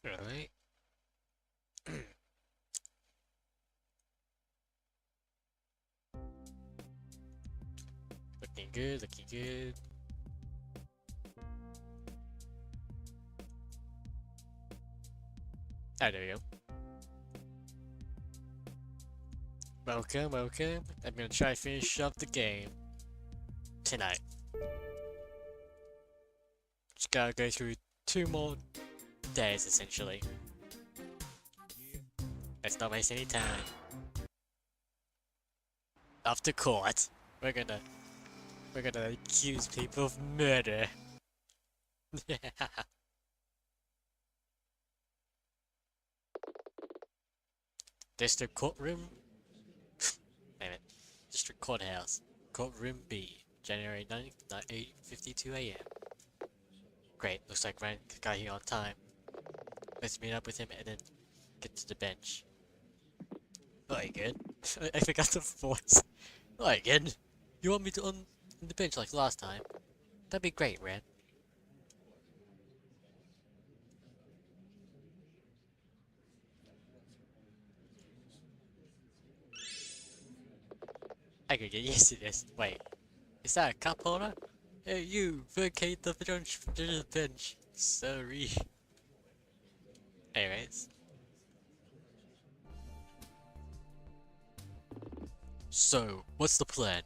Alright. Looking good, looking good. Ah, there we go. Welcome, welcome. I'm gonna try to finish up the game tonight. Just gotta go through 2 more days essentially. Let's not waste any time. After court, we're gonna accuse people of murder. District courtroom. Wait a minute. District courthouse. Courtroom B. January 9th, 8:52 a.m. Great. Looks like Ryan got here on time. Let's meet up with him and then get to the bench. Alright, good. I forgot the voice. Alright, good. You want me to on the bench like last time? That'd be great, Ren. I could get used to this. Wait, is that a cup holder? Hey, you! Vacate the bench. Sorry. Anyways. So, what's the plan?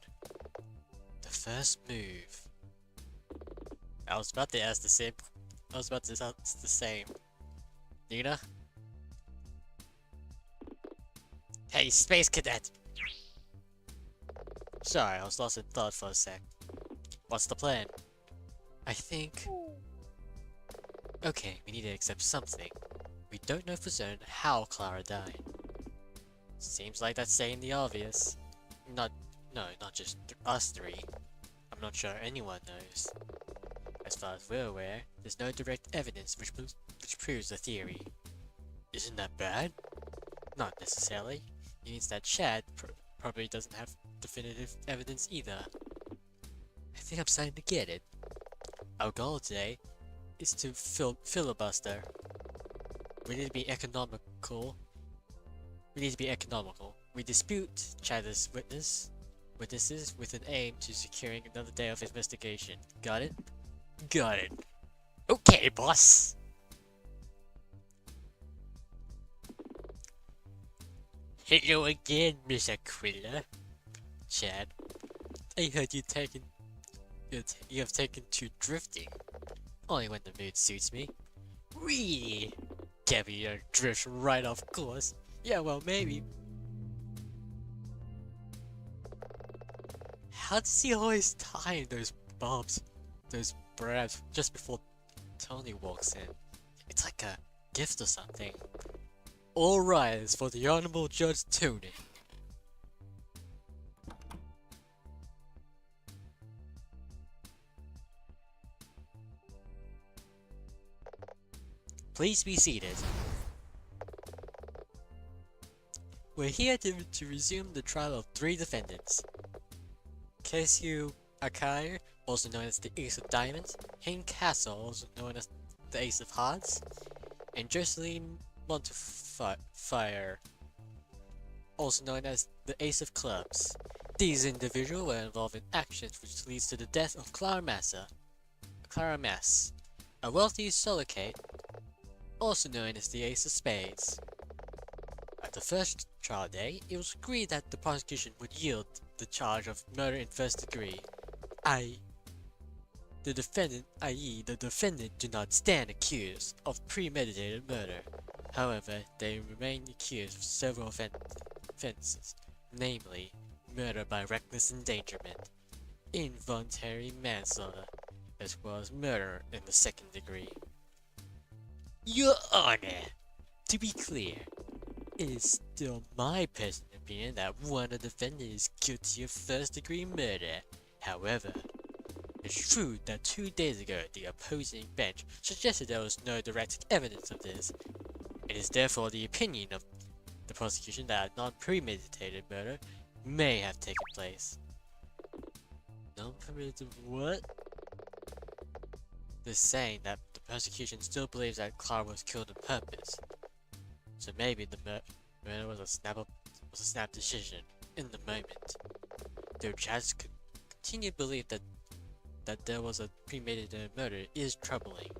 The first move. I was about to ask the same. I was about to ask the same. Nina? Hey, Space Cadet! Sorry, I was lost in thought for a sec. What's the plan? I think... Okay, we need to accept something. We don't know for certain how Clara died. Seems like that's saying the obvious. No, not just us three. I'm not sure anyone knows. As far as we're aware, there's no direct evidence which proves the theory. Isn't that bad? Not necessarily. It means that Chad probably doesn't have definitive evidence either. I think I'm starting to get it. Our goal today is to filibuster. We need to be economical. We dispute Chad's witnesses with an aim to securing another day of investigation. Got it? Got it. Okay, boss. Hello again, Miss Aquila. Chad, I heard you have taken to drifting. Only when the mood suits me. Wee! Caviar drifts right off course. Yeah, well, maybe. How does he always time those bombs, those brabs, just before Tony walks in? It's like a gift or something. All rise for the Honorable Judge Tony. Please be seated. We're here to resume the trial of 3 defendants. Casey Aquila, also known as the Ace of Diamonds, Hank Castle, also known as the Ace of Hearts, and Jocelyn Montefiore, also known as the Ace of Clubs. These individuals were involved in actions which leads to the death of Clara Mass, a wealthy solocate, also known as the Ace of Spades. At the first trial day, it was agreed that the prosecution would yield the charge of murder in first degree, i.e. the defendant do not stand accused of premeditated murder. However, they remain accused of several offenses, namely murder by reckless endangerment, involuntary manslaughter, as well as murder in the second degree. Your Honor, to be clear, it is still my personal opinion that one of the defendants is guilty of first-degree murder. However, it's true that 2 days ago the opposing bench suggested there was no direct evidence of this. It is therefore the opinion of the prosecution that a non-premeditated murder may have taken place. Non-premeditated what? They're saying that the prosecution still believes that Clara was killed on purpose. So maybe the murder was a snap decision in the moment. Though Chad's continued belief that there was a premeditated murder is troubling.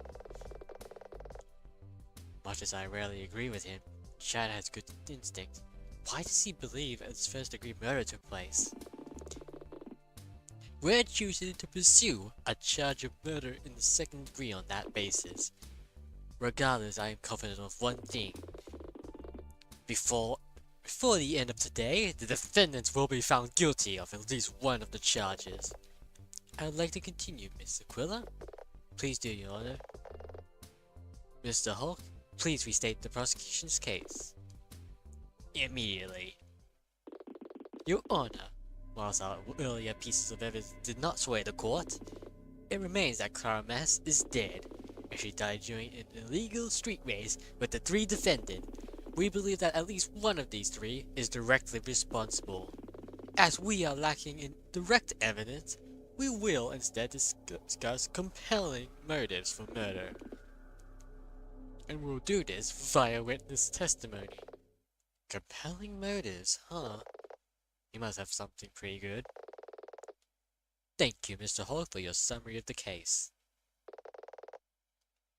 Much as I rarely agree with him, Chad has good instinct. Why does he believe his first-degree murder took place? We're choosing to pursue a charge of murder in the second degree on that basis. Regardless, I am confident of one thing. Before the end of today, the defendants will be found guilty of at least one of the charges. I would like to continue, Miss Aquila. Please do, Your Honor. Mr. Hulk, please restate the prosecution's case. Immediately. Your Honor, whilst our earlier pieces of evidence did not sway the court, it remains that Clara Mass is dead, and she died during an illegal street race with the 3 defendants. We believe that at least one of these 3 is directly responsible. As we are lacking in direct evidence, we will instead discuss compelling motives for murder. And we'll do this via witness testimony. Compelling motives, huh? You must have something pretty good. Thank you, Mr. Hall, for your summary of the case.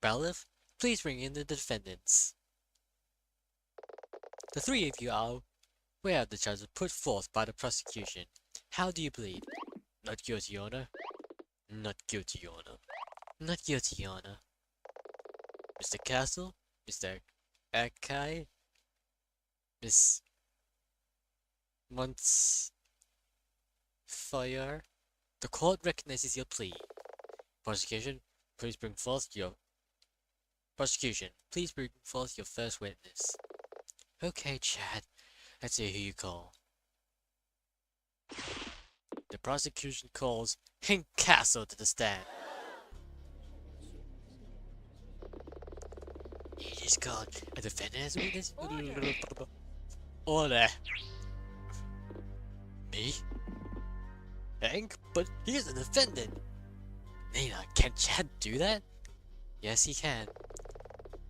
Bailiff, please bring in the defendants. The 3 of you are aware of the charges put forth by the prosecution. How do you plead? Not guilty, Your Honor. Not guilty, Your Honor. Not guilty, Your Honor. Mr. Castle, Mr. Akai, Miss Montfire, the court recognizes your plea. Prosecution, please bring forth your first witness. Okay, Chad, let's see who you call. The prosecution calls Hank Castle to the stand. It is called a defendant as a witness. Order. Me? Hank? But he's a defendant. Nina, can Chad do that? Yes, he can.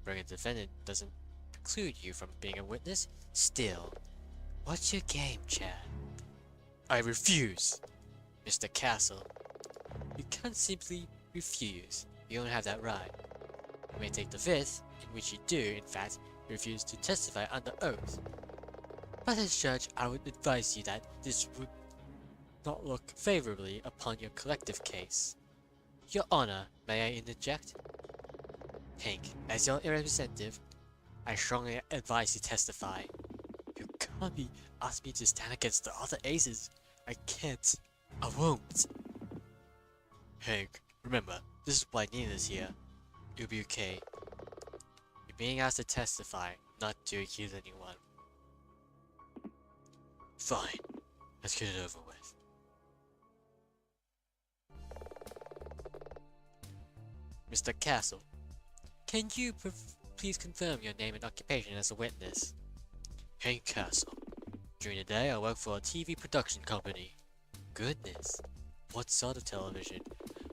Bringing a defendant doesn't preclude you from being a witness. Still, what's your game, Chad? I refuse. Mr. Castle, you can't simply refuse. You don't have that right. You may take the 5th, in which you do, in fact, refuse to testify under oath. But as judge, I would advise you that this would not look favorably upon your collective case. Your Honor, may I interject? Hank, as your representative, I strongly advise you testify. You can't be asking me to stand against the other aces. I can't. I won't. Hank, remember, this is why Nina's here. You'll be okay. You're being asked to testify, not to accuse anyone. Fine. Let's get it over with. Mr. Castle, can you please confirm your name and occupation as a witness? Hank Castle. During the day, I work for a TV production company. Goodness. What sort of television?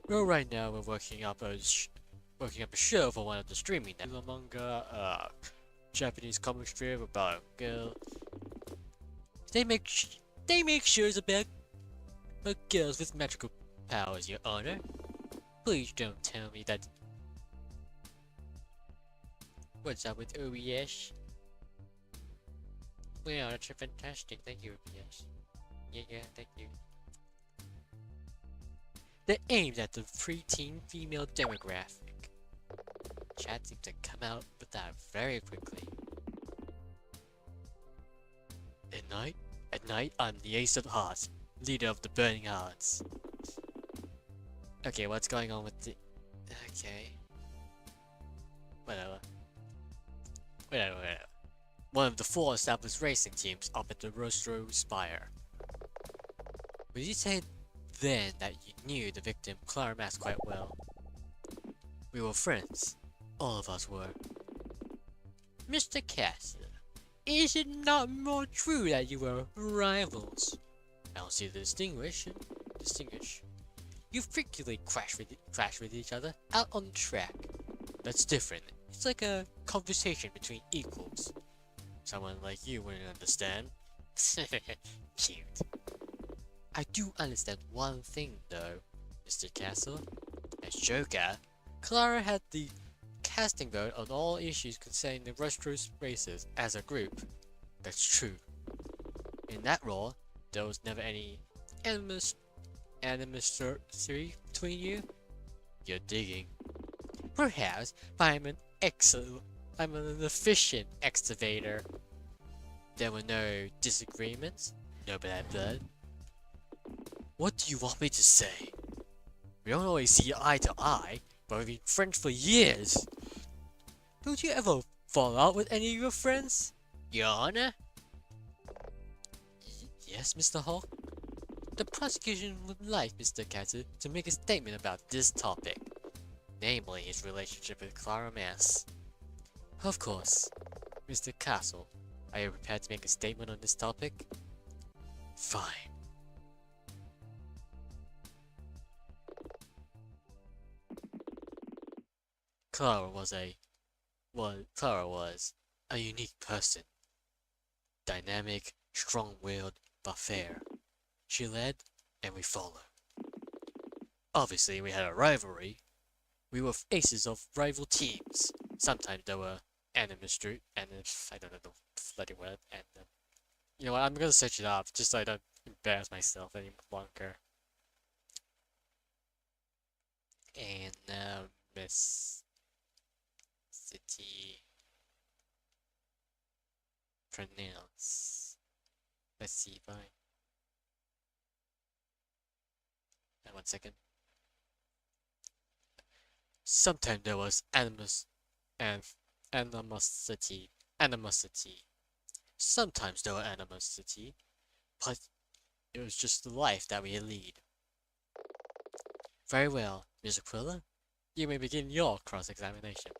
Well, right now we're working up a show for one of the streaming networks. A manga, Japanese comic strip about a girl. They make shows about girls with magical powers, Your Honor. Please don't tell me that. What's up with OBS? Well, that's fantastic. Thank you, OBS. Yeah, thank you. They're aimed at the preteen female demographic. Chad seems to come out with that very quickly. At night, I'm the Ace of Hearts, leader of the Burning Hearts. Okay, what's going on with the... Okay. Whatever. One of the 4 established racing teams up at the Rostro Spire. Would you say then that you knew the victim, Clara Mass, quite well? We were friends. All of us were. Mr. Castle, is it not more true that you were rivals? I don't see the distinguish. You frequently crash with each other out on the track. That's different. It's like a conversation between equals. Someone like you wouldn't understand. Cute. I do understand one thing though, Mr. Castle. As Joker, Clara had the casting vote on all issues concerning the Rostros races as a group. That's true. In that role, there was never any animosity between you. You're digging. Perhaps, but I'm an efficient excavator. There were no disagreements, no bad blood. What do you want me to say? We don't always see eye to eye, but we've been friends for years. Don't you ever fall out with any of your friends, Your Honor? Yes, Mr. Hawk? The prosecution would like Mr. Katsu to make a statement about this topic, namely his relationship with Clara Mass. Of course. Mr. Castle, are you prepared to make a statement on this topic? Fine. Clara was a unique person. Dynamic, strong-willed, but fair. She led, and we followed. Obviously, we had a rivalry. We were faces of rival teams. Sometimes there were I don't know the bloody word, and you know what, I'm gonna search it up, just so I don't embarrass myself any longer. And, Miss City pronounce. Let's see if I. 1 second. Sometimes there was animosity. Sometimes there were animosity, but it was just the life that we lead. Very well, Miss Aquila. You may begin your cross-examination.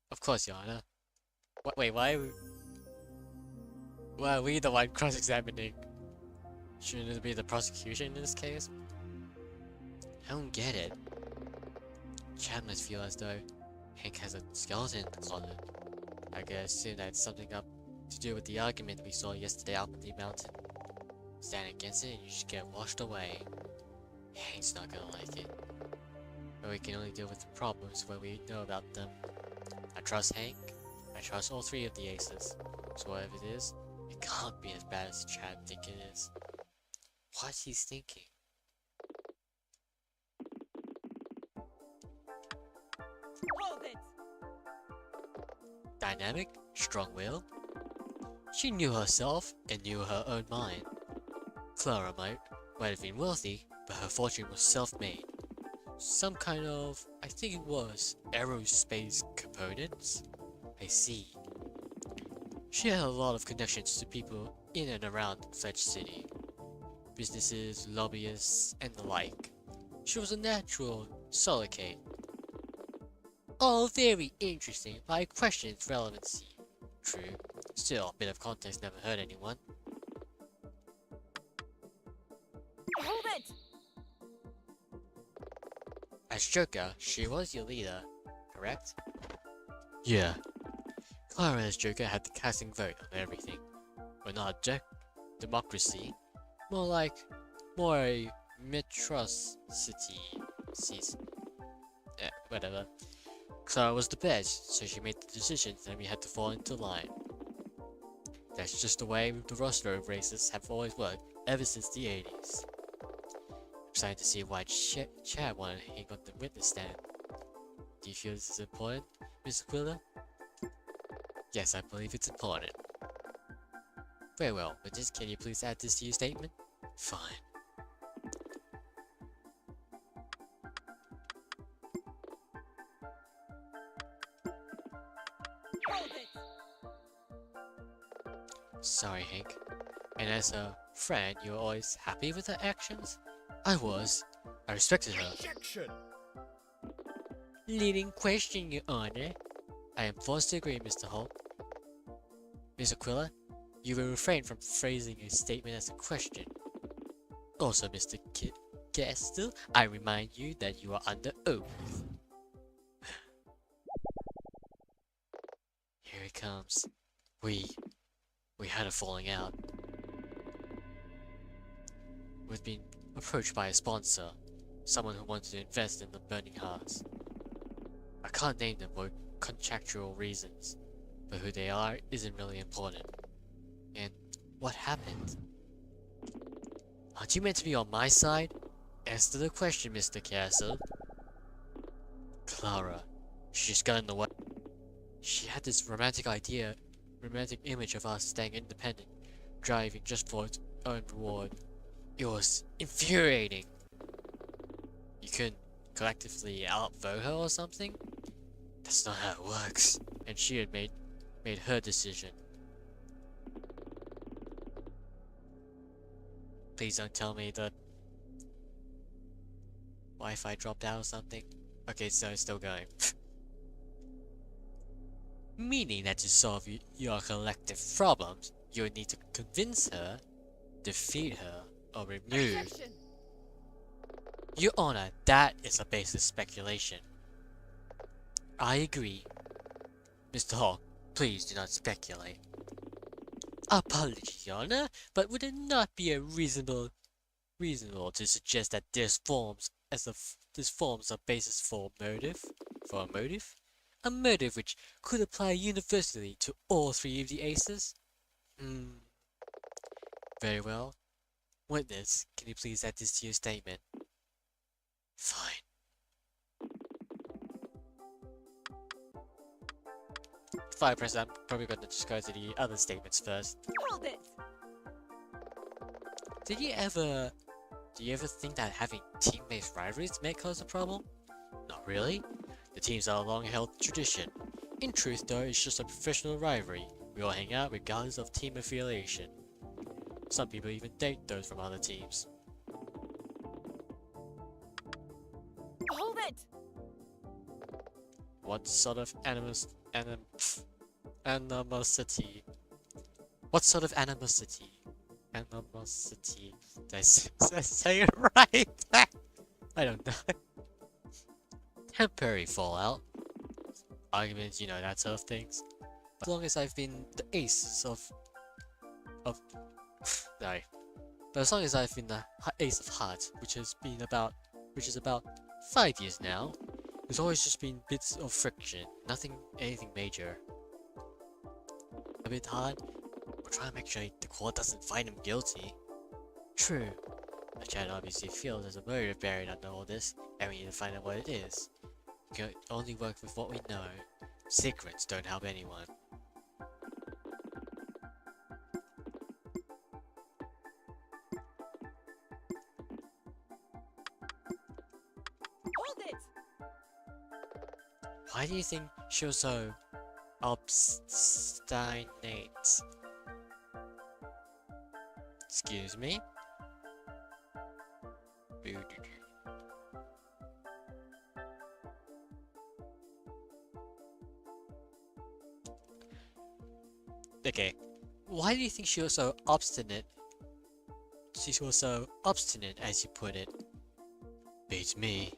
Of course, Your Honor. Wait, why are we the one cross-examining? Shouldn't it be the prosecution in this case? I don't get it. Chad must feel as though Hank has a skeleton in the closet. I guess assume that's something up to do with the argument we saw yesterday up the mountain. Stand against it and you just get washed away. Hank's not gonna like it. But we can only deal with the problems when we know about them. I trust Hank. I trust all three of the aces. So whatever it is, it can't be as bad as Chad thinks it is. What's he thinking? Hold it! Dynamic, strong-willed. She knew herself and knew her own mind. Clara might have been wealthy, but her fortune was self-made. Some kind of, I think it was, aerospace components? I see. She had a lot of connections to people in and around such city. Businesses, lobbyists, and the like. She was a natural solocate. All very interesting, but I question its relevancy. True. Still, a bit of context never hurt anyone. Hold it! As Joker, she was your leader, correct? Yeah. Clara as Joker had the casting vote on everything. We're not a democracy, more a metrocity. Whatever. Clara was the best, so she made the decisions and we had to fall into line. That's just the way the roster of races have always worked ever since the 80s. I'm starting to see why Chad wanted Hank on the witness stand. Do you feel this is important, Miss Aquila? Yes, I believe it's important. Very well, but just can you please add this to your statement? Fine. Hold it! Sorry, Hank. And as a friend, you were always happy with her actions? I was. I respected her. Objection! Leading question, Your Honor. I am forced to agree, Mr. Holt. Miss Aquila, you will refrain from phrasing a statement as a question. Also, Mr. Castle, I remind you that you are under oath. comes. We had a falling out. We've been approached by a sponsor, someone who wanted to invest in the Burning Hearts. I can't name them for contractual reasons, but who they are isn't really important. And what happened? Aren't you meant to be on my side? Answer the question, Mr. Castle. Clara. She just got in the way. She had this romantic image of us staying independent, driving just for its own reward. It was infuriating. You couldn't collectively outvote her or something? That's not how it works. And she had made her decision. Please don't tell me that Wi-Fi dropped out or something. Okay, so it's still going. Meaning that to solve your collective problems, you would need to convince her, defeat her, or remove. Objection. Your Honor, that is a baseless speculation. I agree. Mr. Hawk, please do not speculate. Apologies, Your Honor, but would it not be a reasonable to suggest that this forms a basis for a motive? A motive which could apply universally to all three of the aces? Very well. Witness, can you please add this to your statement? Fine. Fine, President, I'm probably going to just go to the other statements first. Hold it. Do you ever think that having team-based rivalries may cause a problem? Not really. The teams are a long-held tradition. In truth, though, it's just a professional rivalry. We all hang out regardless of team affiliation. Some people even date those from other teams. Hold it. What sort of animosity? What sort of animosity? Did I say it right? I don't know. Temporary fallout. Arguments, you know, that sort of things. As long as I've been the ace of no. But as long as I've been the ace of hearts, which is about 5 years now, there's always just been bits of friction, anything major. A bit hard. We're trying to make sure the court doesn't find him guilty. True. The chat obviously feels there's a motive buried under all this, and we need to find out what it is. We can only work with what we know. Secrets don't help anyone. Hold it. Why do you think she was so obstinate? Excuse me? Okay, why do you think she was so obstinate? She was so obstinate, as you put it. Beats me.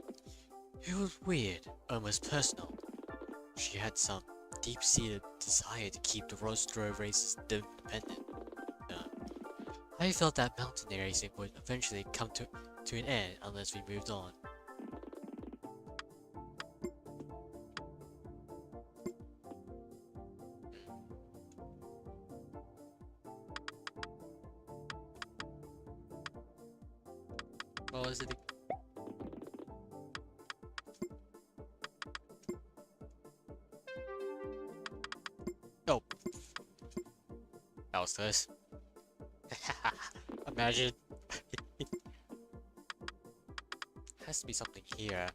It was weird, almost personal. She had some deep-seated desire to keep the Rostrove races independent. I felt that mountain racing would eventually come to an end unless we moved on. What was it? Oh. That was close. Imagine. Has to be something here.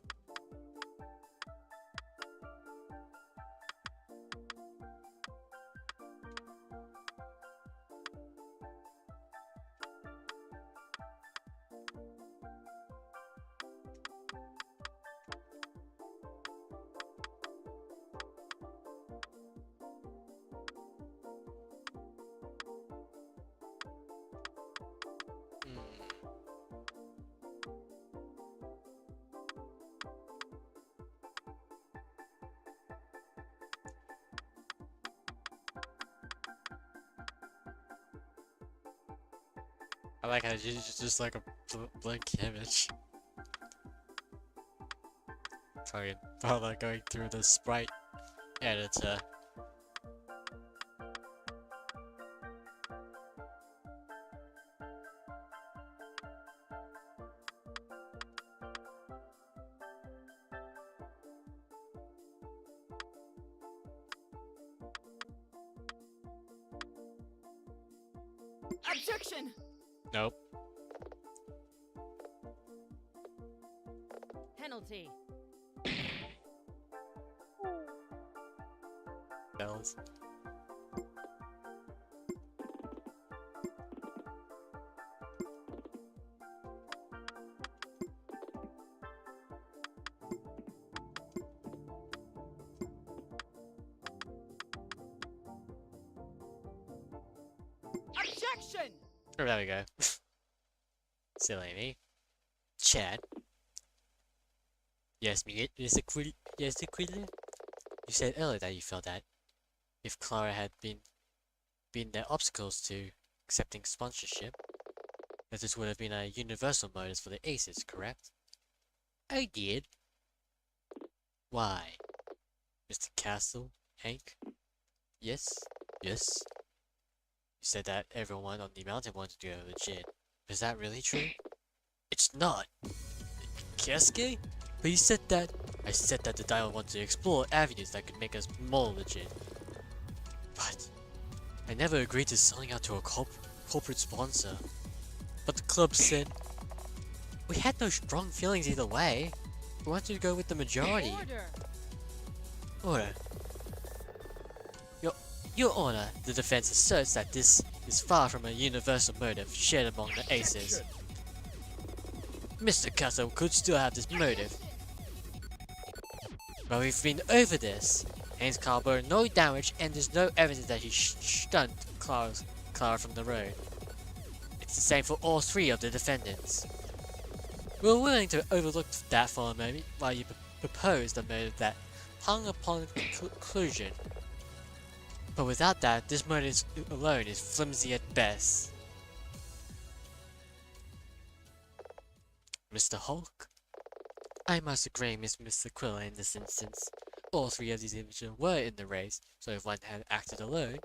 I like how it's just like a blank image. Sorry, bother going through the sprite editor. Objection! Nope. Penalty. Bells. Objection! Oh, there we go. Silly me. Chad. Yes, Yes, Aquila. You said earlier that you felt that if Clara had been there obstacles to accepting sponsorship, that this would have been a universal motive for the aces, correct? I did. Why? Mr. Castle? Hank? Yes? Yes? You said that everyone on the mountain wanted to go legit. Is that really true? It's not! Kesuke? But you said that... I said that the dial wanted to explore avenues that could make us more legit. But... I never agreed to selling out to a corporate sponsor. But the club said... We had no strong feelings either way. We wanted to go with the majority. Order! Order. Your Honor, the defense asserts that this is far from a universal motive shared among the aces. Mr. Castle could still have this motive. But we've been over this. Haynes bore no damage and there's no evidence that he stunned Clara from the road. It's the same for all three of the defendants. We're willing to overlook that for a moment while you propose the motive that hung upon conclusion. But without that, this motive alone is flimsy at best. Mr. Hulk? I must agree with Mr. Aquila in this instance. All three of these individuals were in the race, so if one had acted alone,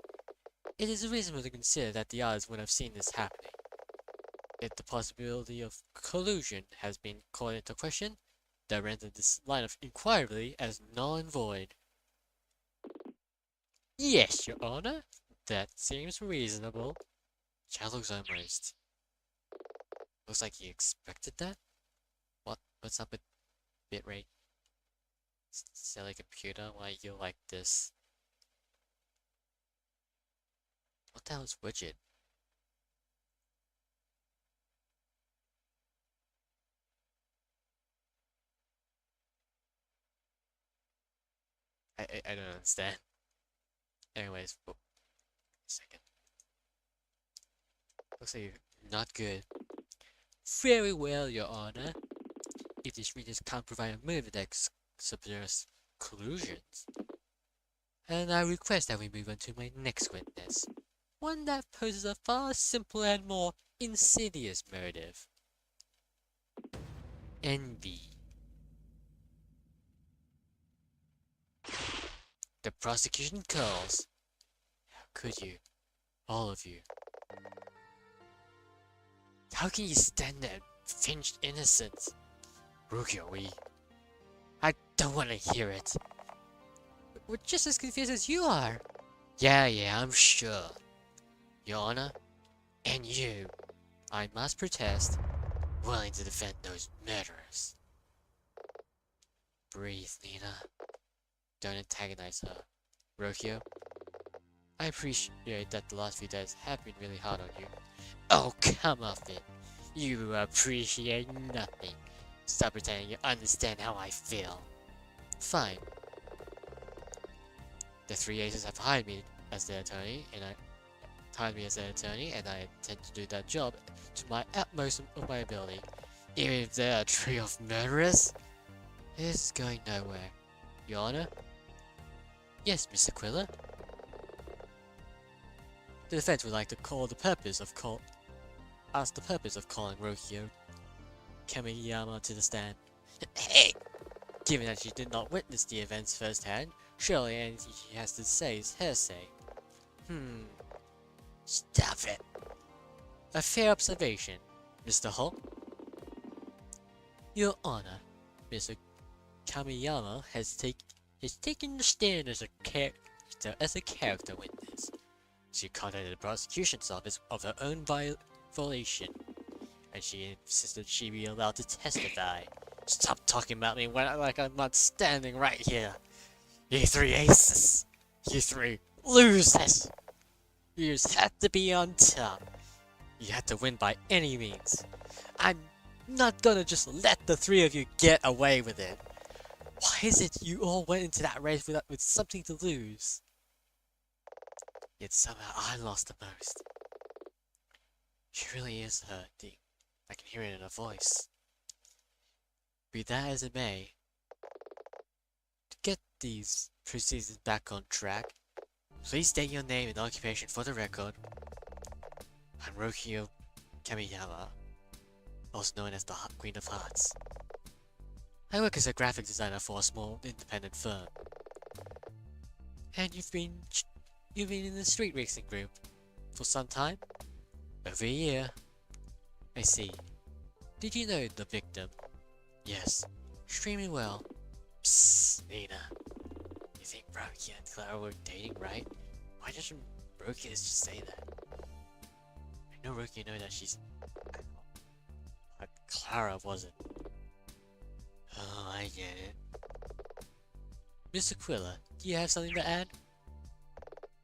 it is reasonable to consider that the others would have seen this happening. If the possibility of collusion has been called into question, that renders this line of inquiry as null and void. Yes, Your Honor. That seems reasonable. Chad looks almost... Looks like he expected that? What's up with bitrate? Silly computer, why you like this? What the hell is widget? I don't understand. Anyways, a second. Looks like you're not good. Very well, Your Honor. If these readers can't provide a move that suggests collusions, and I request that we move on to my next witness. One that poses a far simpler and more insidious motive. Envy. The prosecution calls. How could you? All of you. How can you stand there, finged innocence? Rukyo, I don't want to hear it. We're just as confused as you are. Yeah, I'm sure. Your Honor, and you, I must protest, willing to defend those murderers. Breathe, Nina. Don't antagonize her. Rokyo, I appreciate that the last few days have been really hard on you. Oh, come off it. You appreciate nothing. Stop pretending you understand how I feel. Fine. The three aces have hired me as their attorney, and I intend to do that job to my utmost of my ability. Even if they're a trio of murderers, this is going nowhere. Your Honor? Yes, Mr. Aquila? The defense would like to call the purpose of asked the purpose of calling Rokio Kamiyama to the stand. Hey! Given that she did not witness the events firsthand, surely anything she has to say is hearsay. Stop it! A fair observation, Mr. Hulk. Your Honor, Mr. Kamiyama has taken the stand as a character witness. She contacted the prosecution's office of her own violation, and she insisted she be allowed to testify. Stop talking about me like I'm not standing right here. You three aces. You three losers. You just had to be on top. You had to win by any means. I'm not gonna just let the three of you get away with it. Why is it you all went into that race with something to lose? Yet somehow I lost the most. She really is hurting. I can hear it in her voice. Be that as it may, to get these proceedings back on track, please state your name and occupation for the record. I'm Rokio Kamiyama, also known as the Queen of Hearts. I work as a graphic designer for a small independent firm. And you've been in the street racing group for some time? Over a year. I see. Did you know the victim? Yes, extremely well. Psst, Nina. You think Rokia and Clara were dating, right? Why doesn't Rokia just say that? I know Rokia knows that she's... But Clara wasn't. Oh, I get it. Miss Aquila, do you have something to add?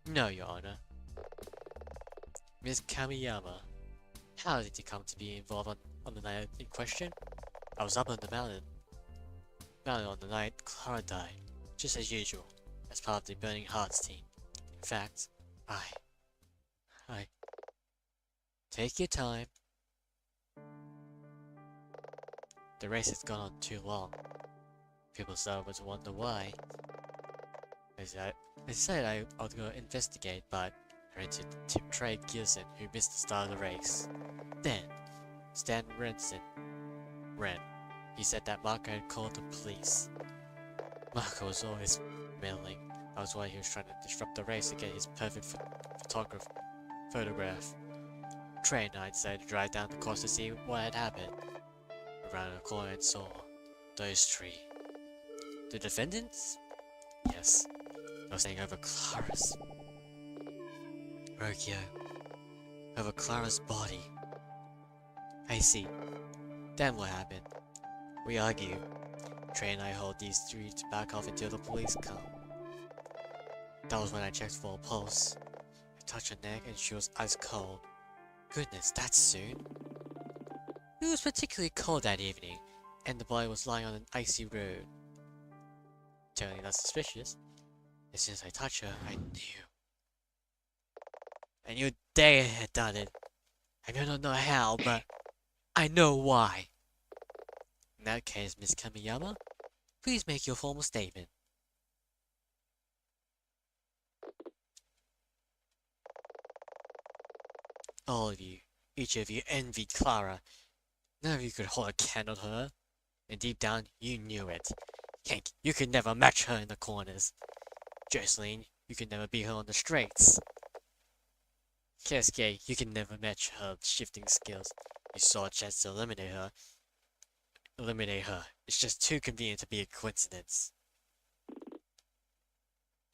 No, Your Honor. Miss Kamiyama, how did you come to be involved on the night in question? I was up on the mountain on the night Clara died, just as usual, as part of the Burning Hearts team. In fact, I... Take your time. The race has gone on too long. People started to wonder why. I decided I would go investigate, but I ran into Tim Trey Gilson, who missed the start of the race. Then, Stan Ren. He said that Marco had called the police. Marco was always meddling. That was why he was trying to disrupt the race to get his perfect photograph. Trey and I decided to drive down the course to see what had happened. We ran a corner and saw those three. The defendants? Yes. I was saying over Clara's. Rokio. Over Clara's body. I see. Then what happened? We argue. Trey and I hold these three to back off until the police come. That was when I checked for a pulse. I touched her neck and she was ice cold. Goodness, that soon? It was particularly cold that evening, and the boy was lying on an icy road. Totally not suspicious. As soon as I touched her, I knew. I knew they had done it. I don't know how, but I know why. In that case, Miss Kamiyama, please make your formal statement. All of you, each of you envied Clara. None of you could hold a candle to her. And deep down, you knew it. Hank, you could never match her in the corners. Jocelyn, you could never beat her on the straights. Cascade, you can never match her shifting skills. You saw a chance to eliminate her. It's just too convenient to be a coincidence.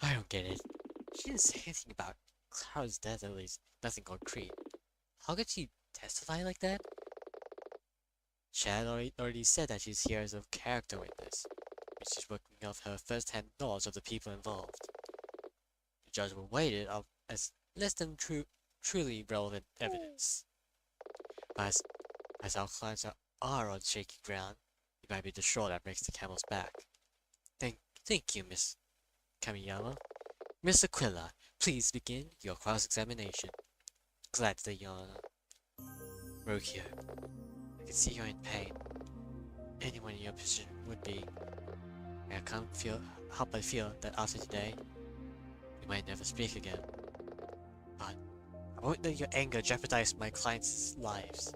I don't get it. She didn't say anything about Clara's death, at least nothing concrete. How could she testify like that? Chad already said that she's here as a character witness, and she's working off her first-hand knowledge of the people involved. The judgment weighted up as less than truly relevant evidence. But as our clients are on shaky ground, it might be the straw that breaks the camel's back. Thank you, Miss Kamiyama. Miss Aquila, please begin your cross-examination. Glad to Your Honor. Rokio, I can see you're in pain. Anyone in your position would be. I can't help but feel that after today, we might never speak again. But I won't let your anger jeopardize my clients' lives.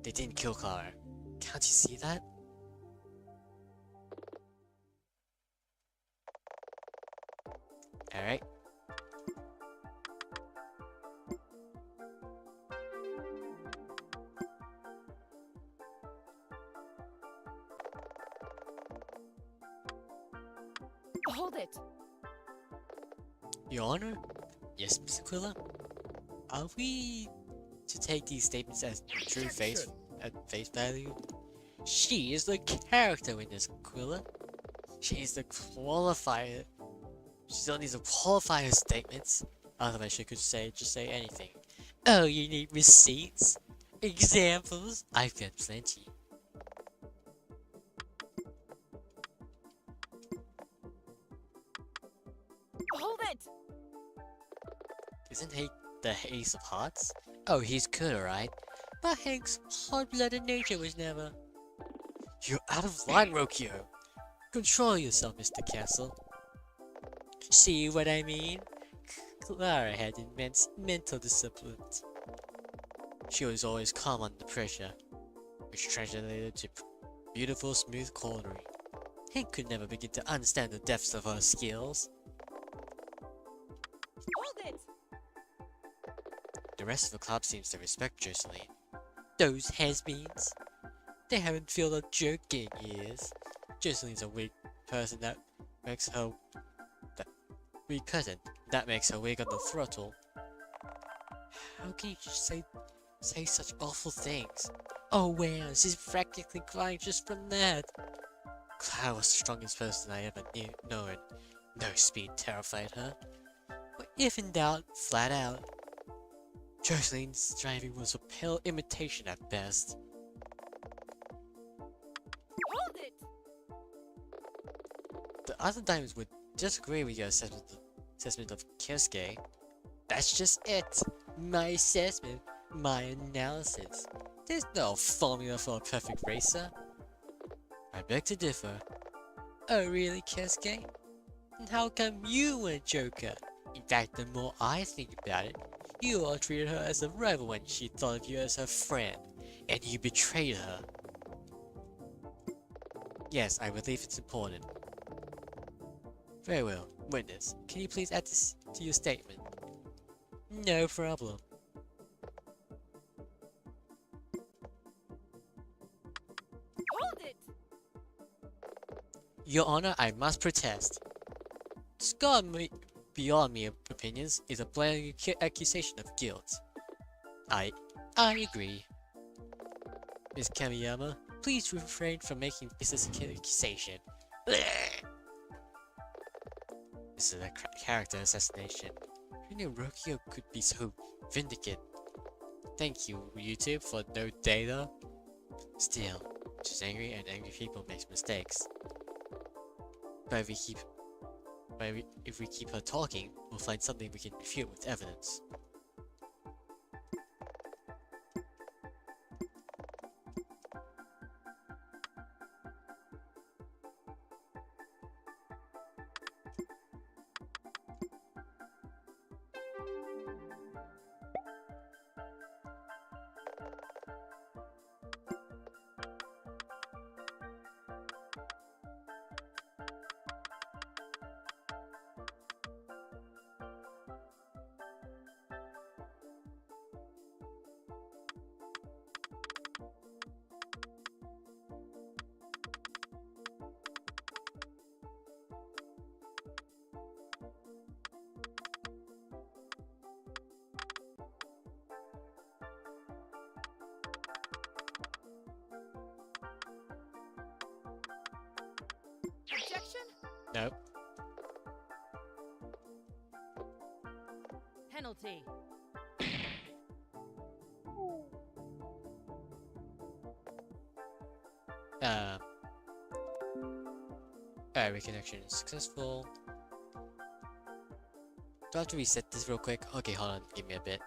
They didn't kill Clara. Can't you see that? Alright. Hold it. Your Honor? Yes, Miss Aquila? Are we to take these statements as true at face value? She is the character witness, Aquila. She is the qualifier. She still needs to qualify her statements. Otherwise, she could just say anything. Oh, you need receipts? Examples? I've got plenty. Hold it. Isn't he the Ace of Hearts? Oh, he's good, alright. But Hank's hot-blooded nature was never. You're out of line, Rokio. Control yourself, Mr. Castle. See what I mean? Clara had immense mental discipline. She was always calm under pressure, which translated to beautiful, smooth cornering. Hank could never begin to understand the depths of her skills. Hold it. The rest of the club seems to respect Jocelyn. Those has-beens. They haven't felt a jerk in years. Jocelyn's a weak person that makes her... weak cousin. That makes her weak on the throttle. How can you just say such awful things? Oh wow, she's practically crying just from that. Clara was the strongest person I ever known. No speed terrified her. But if in doubt, flat out. Jocelyn's driving was a pale imitation at best. Hold it. The other diamonds would disagree with your assessment of Kyosuke. That's just it. My assessment, my analysis. There's no formula for a perfect racer. I beg to differ. Oh really, Kyosuke? And how come you were Joker? In fact, the more I think about it, you all treated her as a rival when she thought of you as her friend, and you betrayed her. Yes, I believe it's important. Very well. Witness, can you please add this to your statement? No problem. Hold it. Your Honor, I must protest. It's gone beyond mere opinions is a blatant accusation of guilt. I agree. Ms. Kamiyama, please refrain from making this accusation. This is a character assassination. Who knew Rokio could be so vindicate? Thank you, YouTube, for no data. Still, she's angry and angry people make mistakes. But if we keep her talking, we'll find something we can refute with evidence. Objection? Nope. Penalty. Alright, reconnection is successful. Do I have to reset this real quick? Okay, hold on, give me a bit.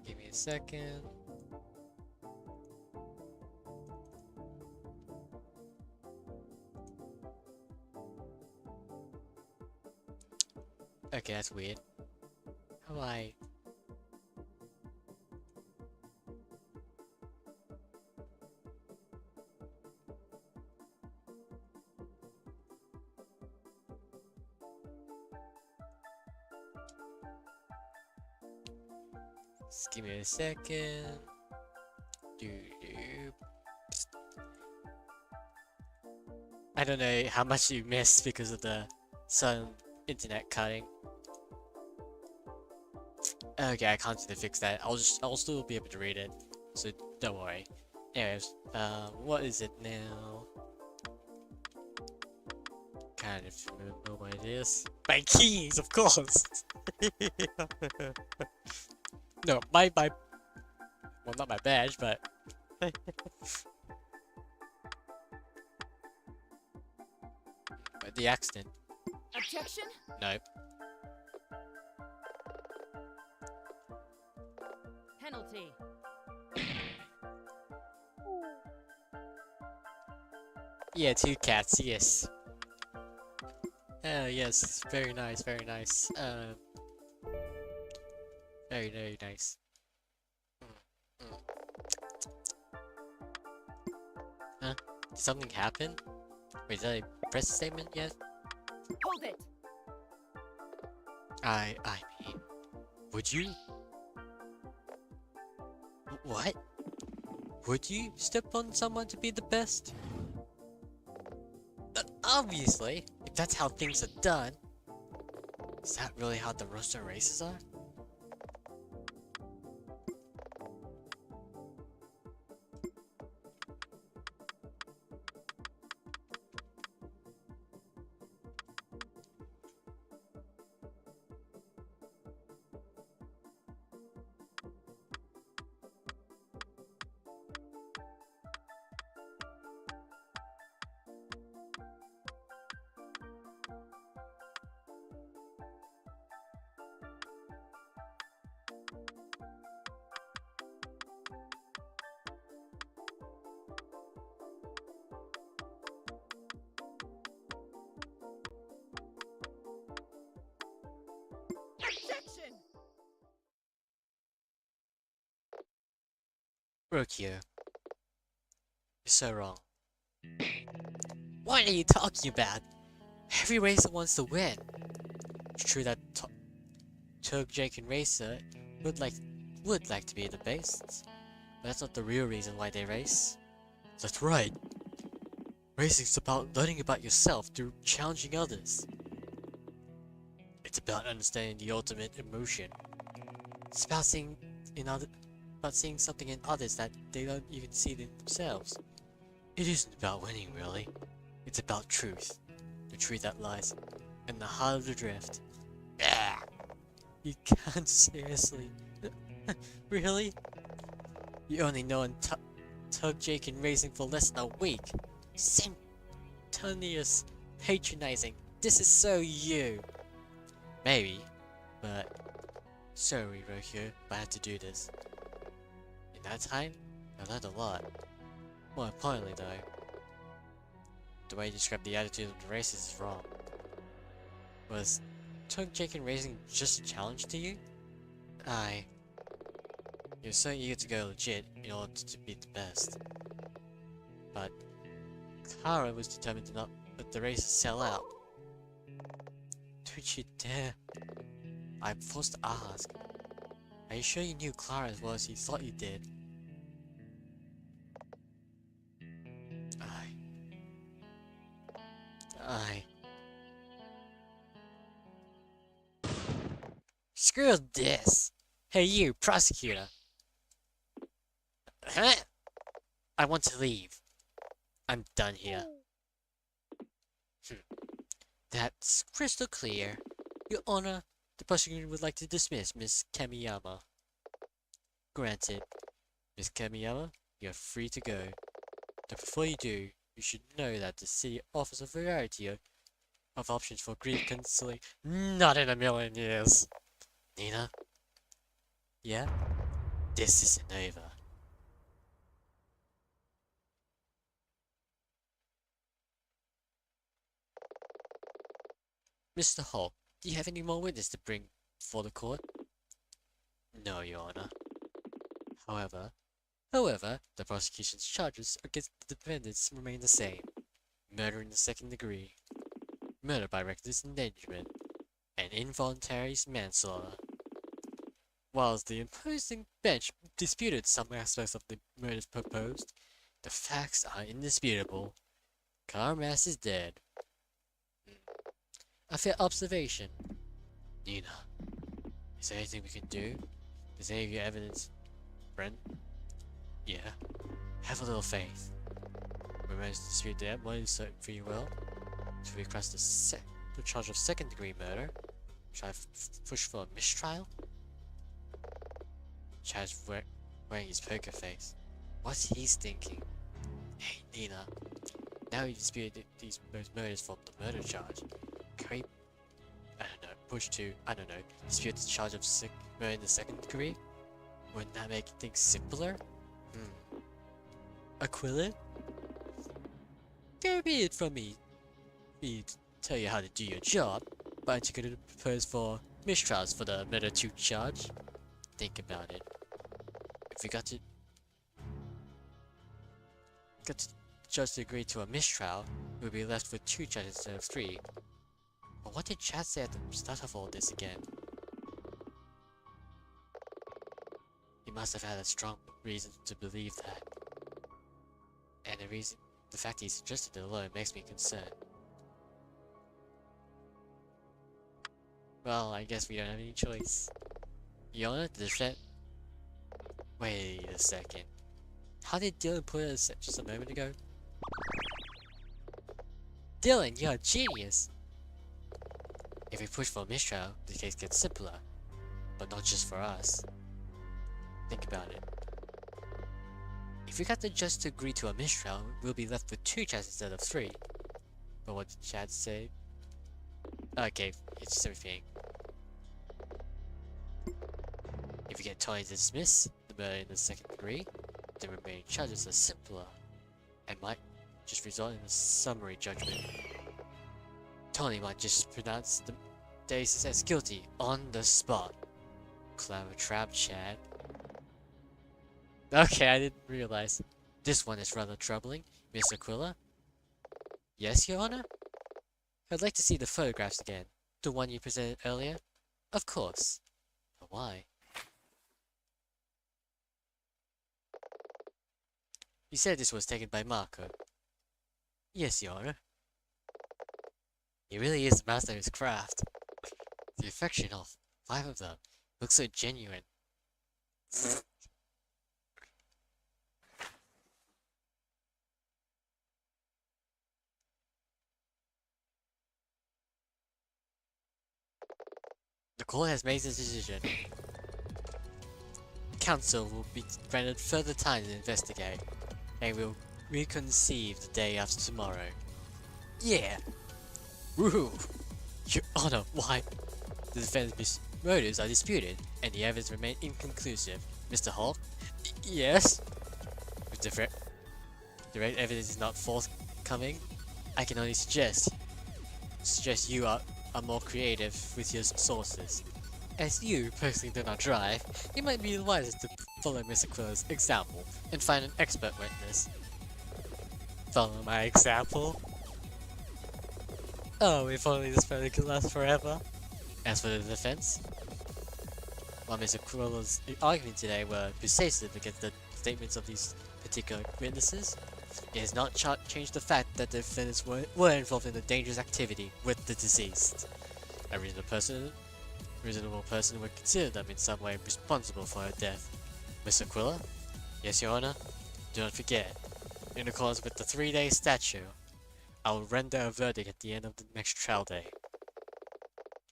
Give me a second. Okay, that's weird. How do I... Just give me a second. Doo-doo. I don't know how much you missed because of the sudden internet cutting. Okay, I can't seem to fix that. I'll still be able to read it, so don't worry. Anyways, what is it now? Kind of know what it is. My keys, of course. No, my well, not my badge, but but the accident. Objection? No. Penalty. Yeah, 2 cats. Yes. Yes. Very nice. Very nice. Very nice. Huh? Did something happen? Wait, did I press the statement yet? Hold it. I mean, would you? What? Would you step on someone to be the best? Obviously, if that's how things are done. Is that really how the roster races are? Objection! Brooke, you're so wrong. What are you talking about? Every racer wants to win. It's true that Tug, Jake, and Racer would like to be the best, but that's not the real reason why they race. That's right. Racing's about learning about yourself through challenging others. It's about understanding the ultimate emotion. It's about seeing something in others that they don't even see in themselves. It isn't about winning, really. It's about truth. The truth that lies in the heart of the drift. Ah, you can't seriously. Really? You only know in Tug, Jake, and Racing for less than a week. Simultaneous patronizing. This is so you. Maybe, but sorry, Rokyo, but I had to do this. In that time, I learned a lot. More importantly, though, the way you describe the attitude of the races is wrong. Was Tug, Jake, and Racing just a challenge to you? You're so eager to go legit in order to be the best. But Kara was determined to not let the races sell out. Don't you dare. I'm forced to ask. Are you sure you knew Clara as well as you thought you did? Screw this! Hey you, prosecutor! Huh? I want to leave. I'm done here. That's crystal clear. Your Honor, the prosecutor would like to dismiss Miss Kamiyama. Granted. Miss Kamiyama, you're free to go. But before you do, you should know that the city offers a variety of options for grief counseling. Not in a million years. Nina? Yeah? This isn't over. Mr. Hulk, Do you have any more witnesses to bring before the court? No, Your Honor. However, the prosecution's charges against the defendants remain the same. Murder in the second degree, murder by reckless endangerment, and involuntary manslaughter. Whilst the imposing bench disputed some aspects of the murders proposed, the facts are indisputable. Carmass is dead. A fair observation. Nina, is there anything we can do? Is any of your evidence, friend? Yeah. Have a little faith. We managed to dispute that one is certain free will. So we crossed the charge of second degree murder. Should I push for a mistrial? Chad's wearing his poker face. What's he thinking? Hey, Nina. Now we disputed those murders from the murder charge. Can we, dispute the charge of murder in the second degree? Wouldn't that make things simpler? Aquila? Fair be it from me to tell you how to do your job, but aren't you going to propose for mistrials for the murder 2 charge? Think about it. If we got to judge to agree to a mistrial, we'll be left with 2 charges instead of 3. But what did Chad say at the start of all this again? He must have had a strong reason to believe that. And the fact he suggested it alone makes me concerned. Well, I guess we don't have any choice. Your Honor, the defense. Wait a second. How did Dylan put it just a moment ago? Dylan, you're a genius! If we push for a mistrial, the case gets simpler. But not just for us. Think about it. If we got the judge to agree to a mistrial, we'll be left with 2 chances instead of 3. But what did Chad say? Okay, it's everything. If we get Tony to dismiss the murder in the second degree, the remaining charges are simpler and might just result in a summary judgment. Tony might just pronounce the Dace as guilty on the spot. Clever trap, Chad. Okay, I didn't realize. This one is rather troubling, Miss Aquila. Yes, Your Honor? I'd like to see the photographs again. The one you presented earlier? Of course. But why? You said this was taken by Marco. Yes, Your Honor. He really is the master of his craft. The affection of 5 of them looks so genuine. The court has made its decision. Counsel will be granted further time to investigate, and will reconceive the day after tomorrow. Yeah! Woohoo! Your Honor, why? The defendant's motives are disputed, and the evidence remains inconclusive. Mr. Hall? Yes? If the direct evidence is not forthcoming, I can only suggest you are more creative with your sources. As you personally do not drive, it might be wisest to follow Mr. Aquila's example and find an expert witness. Follow my example? Oh, if only this photo could last forever. As for the defense, while Mr. Aquila's argument today were persuasive against the statements of these particular witnesses, it has not changed the fact that the defendants were involved in a dangerous activity with the deceased. A reasonable person would consider them in some way responsible for her death. Miss Aquila? Yes, Your Honor? Do not forget, in accordance with the 3-day statute, I will render a verdict at the end of the next trial day.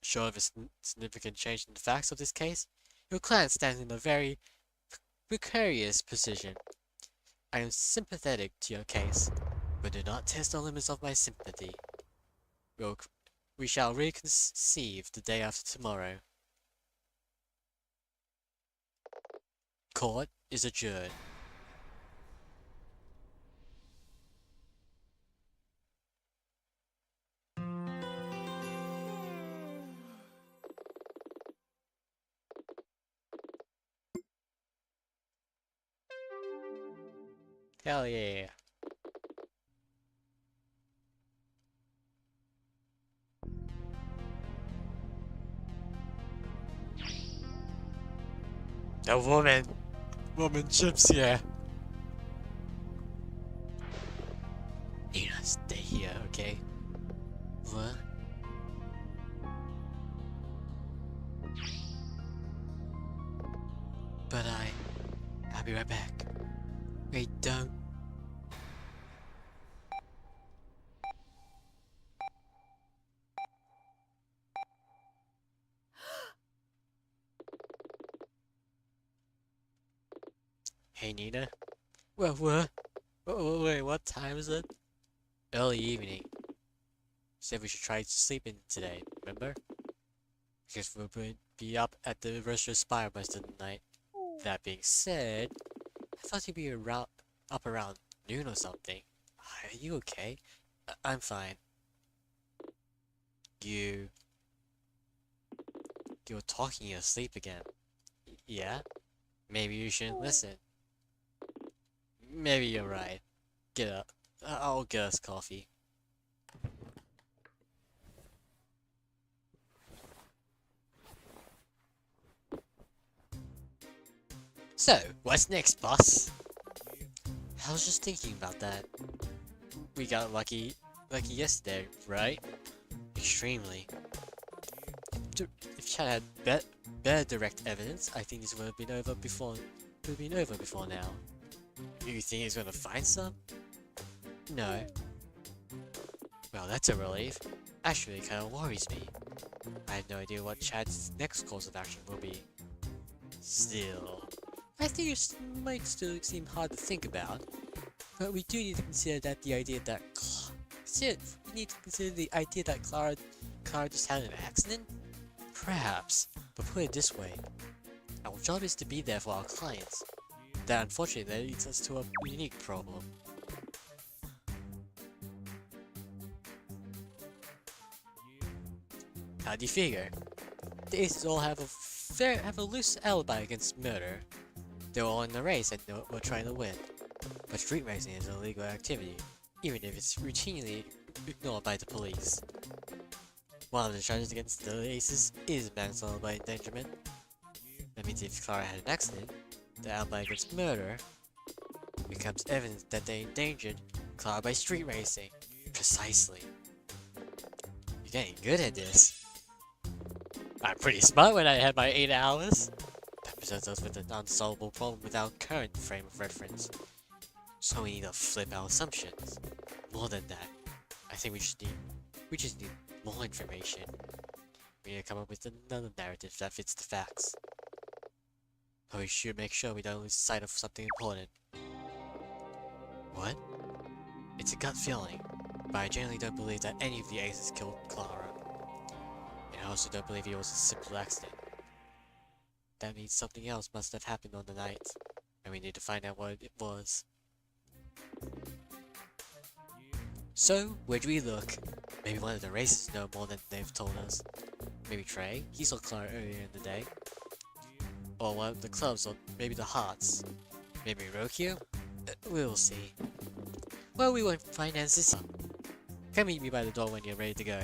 Short of a significant change in the facts of this case, your client stands in a very precarious position. I am sympathetic to your case, but do not test the limits of my sympathy. We shall reconceive the day after tomorrow. Court is adjourned. Hell yeah. The woman chips here. Nina, stay here, okay? What? But I'll be right back. Wait, don't. Hey, Nina. What? Wait, what time is it? Early evening. Said we should try to sleep in today, remember? Because we'll be up at the Russian Spire most of the night. That being said, I thought you'd be up around noon or something. Are you okay? I'm fine. You were talking in your sleep again. Yeah? Maybe you shouldn't listen. Maybe you're right. Get up. I'll get us coffee. So, what's next, boss? I was just thinking about that. We got lucky yesterday, right? Extremely. If Chad had better direct evidence, I think this would have been over before. Now. You think he's gonna find some? No. Well, that's a relief. Actually, it kind of worries me. I have no idea what Chad's next course of action will be. Still, I think it might still seem hard to think about. But we do need to consider that the idea that Clara just had an accident? Perhaps, but put it this way. Our job is to be there for our clients. That unfortunately leads us to a unique problem. How do you figure? The Aces all have a loose alibi against murder. They're all in the race and we're trying to win. But street racing is an illegal activity, even if it's routinely ignored by the police. One of the charges against the Aces is manslaughter by endangerment. That means if Clara had an accident, the alibi against murder becomes evidence that they endangered Clara by street racing. Precisely. You're getting good at this. I'm pretty smart when I had my 8 hours. That presents us with an unsolvable problem with our current frame of reference. So we need to flip our assumptions. More than that, I think we just need more information. We need to come up with another narrative that fits the facts. But we should make sure we don't lose sight of something important. What? It's a gut feeling, but I generally don't believe that any of the Aces killed Clara. And I also don't believe it was a simple accident. That means something else must have happened on the night, and we need to find out what it was. So, where do we look? Maybe one of the races know more than they've told us. Maybe Trey, he saw Clara earlier in the day. Or one of the clubs, or maybe the Hearts. Maybe Rokyo? We'll see. Well, we won't finance this. Come meet me by the door when you're ready to go.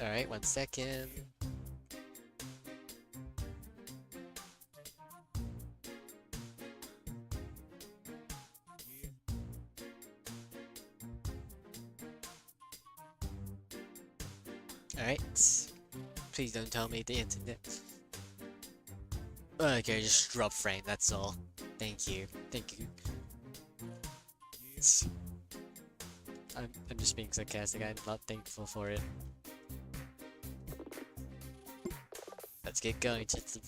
Alright, 1 second. Alright. Please don't tell me the internet. Okay, just drop frame, that's all. Thank you. Thank you. I'm just being sarcastic, I'm not thankful for it. Let's get going to the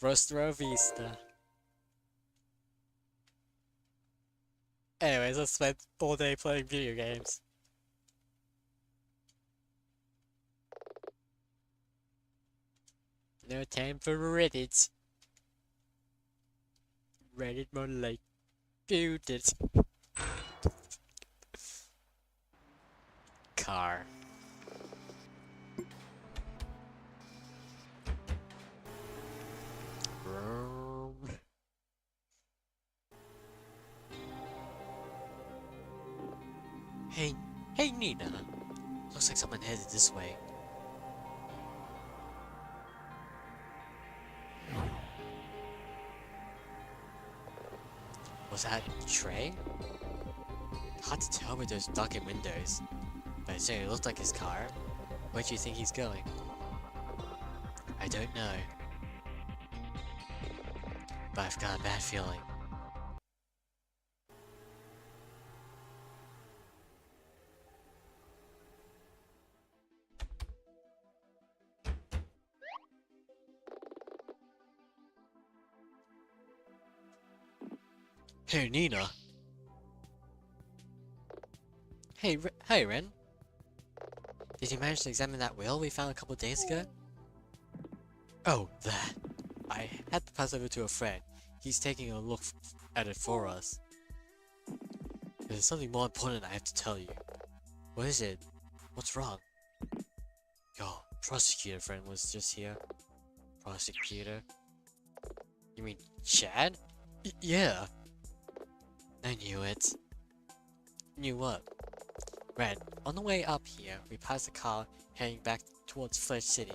Rostro Vista. Anyways, let's spend all day playing video games. No time for Reddit. Reddit more like build it. Car. Hey, hey Nina. Looks like someone headed this way. Was that Trey? Hard to tell with those darkened windows, but it certainly looked like his car. Where do you think he's going? I don't know, but I've got a bad feeling. Hey Nina. Hey Ren. Did you manage to examine that will we found a couple days ago? Oh, that. I had to pass over to a friend. He's taking a look at it for us. There's something more important I have to tell you. What is it? What's wrong? Your prosecutor friend was just here. Prosecutor? You mean Chad? Yeah. I knew it. Knew what? Red, on the way up here, we passed a car heading back towards Flesh City.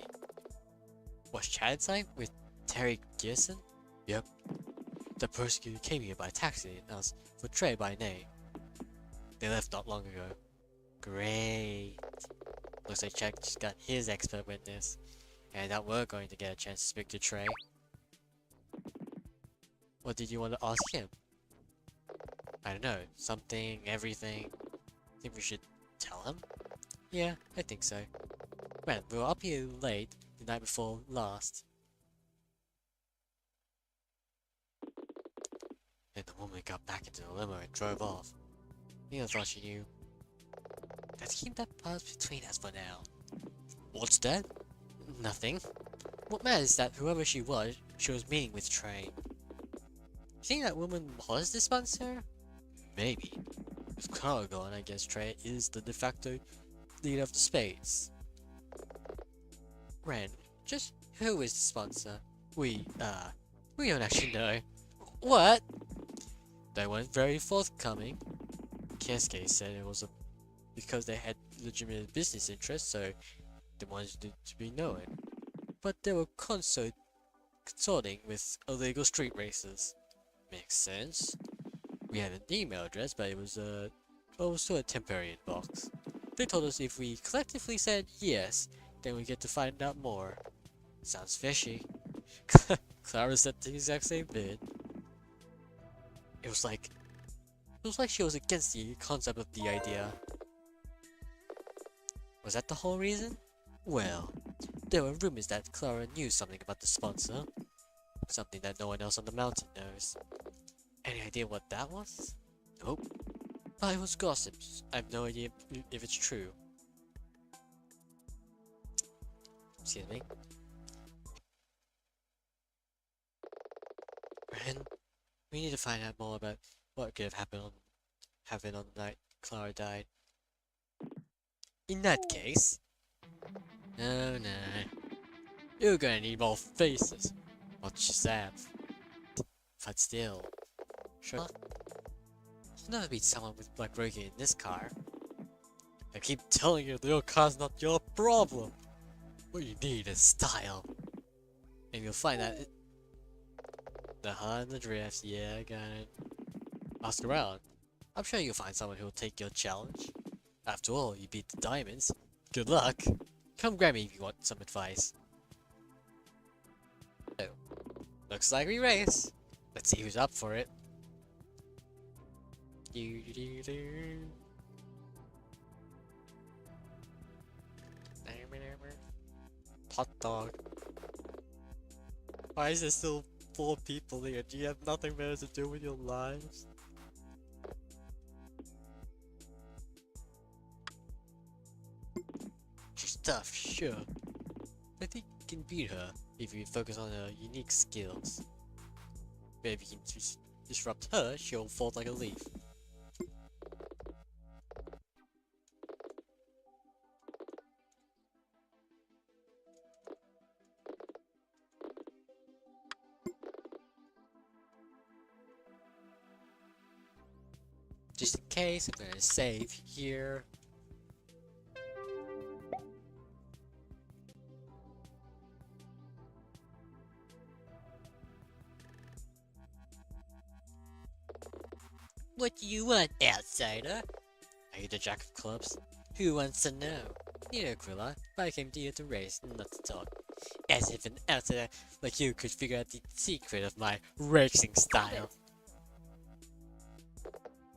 Was Chad inside with Terry Gearson? Yep. The prosecutor came here by taxi and asked for Trey by name. They left not long ago. Great. Looks like Chad just got his expert witness, and that we're going to get a chance to speak to Trey. What did you want to ask him? I don't know. Something, everything. Think we should tell him? Yeah, I think so. Man, we were up here late the night before last. Then the woman got back into the limo and drove off. Nina thought she knew. Let's keep that past between us for now. What's that? Nothing. What matters is that whoever she was meeting with Trey. You think that woman was the sponsor? Maybe. With Clara gone, I guess Trey is the de facto leader of the Spades. Ren, just who is the sponsor? We don't actually know. What? They weren't very forthcoming. Keisuke said it was because they had legitimate business interests, so they wanted it to be known. But they were consorting with illegal street races. Makes sense. We had an email address, but it was still a temporary inbox. They told us if we collectively said yes, then we get to find out more. Sounds fishy. Clara said the exact same bit. It was like she was against the concept of the idea. Was that the whole reason? Well, there were rumors that Clara knew something about the sponsor. Something that no one else on the mountain knows. Any idea what that was? Nope. But it was gossips. I have no idea if it's true. Excuse me. Ren, we need to find out more about what could have happened on the night Clara died. In that case... No. You're gonna need more faces. Not just that. But still... Sure. You'll never beat someone with black Rogi in this car. I keep telling you that your car's not your problem. What you need is style. And you'll find that the hard and the drifts, yeah, I got it. Ask around. I'm sure you'll find someone who'll take your challenge. After all, you beat the diamonds. Good luck. Come grab me if you want some advice. So, looks like we race. Let's see who's up for it. Hot dog. Why is there still 4 people here? Do you have nothing better to do with your lives? She's tough, sure. I think you can beat her if you focus on her unique skills. But if you can disrupt her, she'll fall like a leaf. Just in case, I'm gonna save here. What do you want, outsider? Are you the Jack of Clubs? Who wants to know? Neither Aquila, but I came to you to race, not to talk. As if an outsider like you could figure out the secret of my racing style.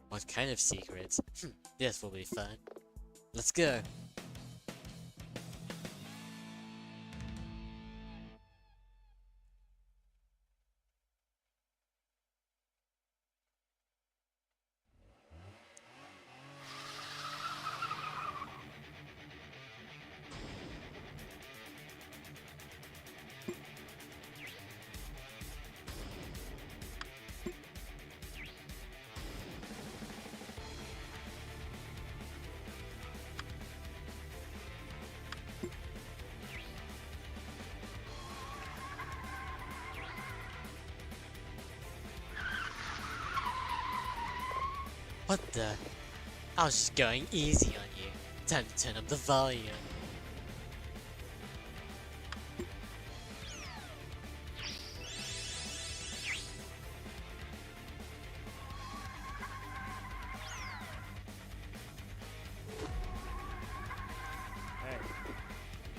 What kind of secrets? This will be fun. Let's go. What the? I was just going easy on you. Time to turn up the volume.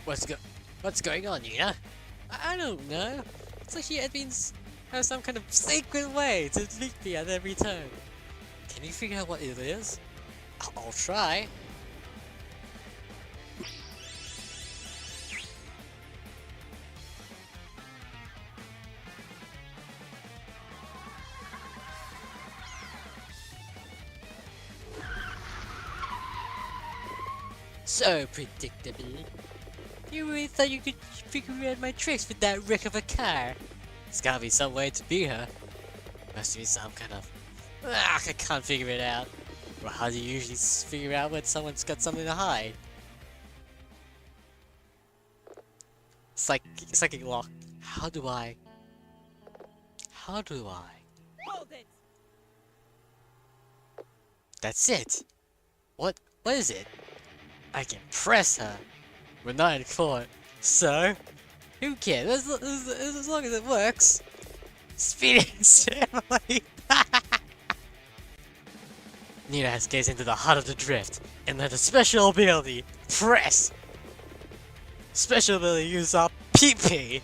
What's going on, Nina? I don't know. It's like she has some kind of secret way to meet me at every turn. Can you figure out what it is? I'll try. So predictable. You really thought you could figure out my tricks with that wreck of a car? There's gotta be some way to beat her. Must be some kind of... I can't figure it out. Well, how do you usually figure out when someone's got something to hide? It's like a lock. How do I? Hold it. That's it. What is it? I can press her. We're not in court, so who cares? As long as it works. Speeding ceremony. Nina has gazed into the heart of the drift and learned a special ability. Press. Special ability uses our PP.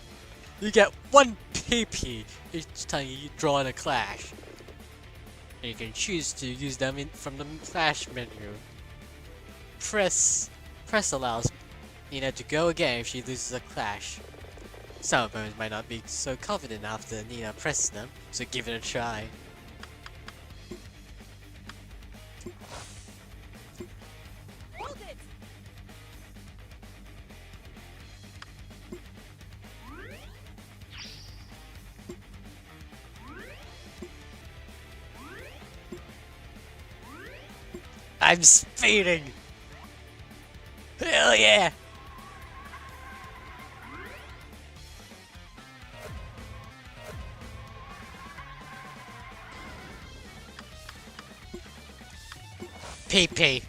You get 1 PP each time you draw in a clash. And you can choose to use them from the clash menu. Press allows Nina to go again if she loses a clash. Some opponents might not be so confident after Nina presses them, so give it a try. Hold it. I'm speeding! Hell yeah! PP.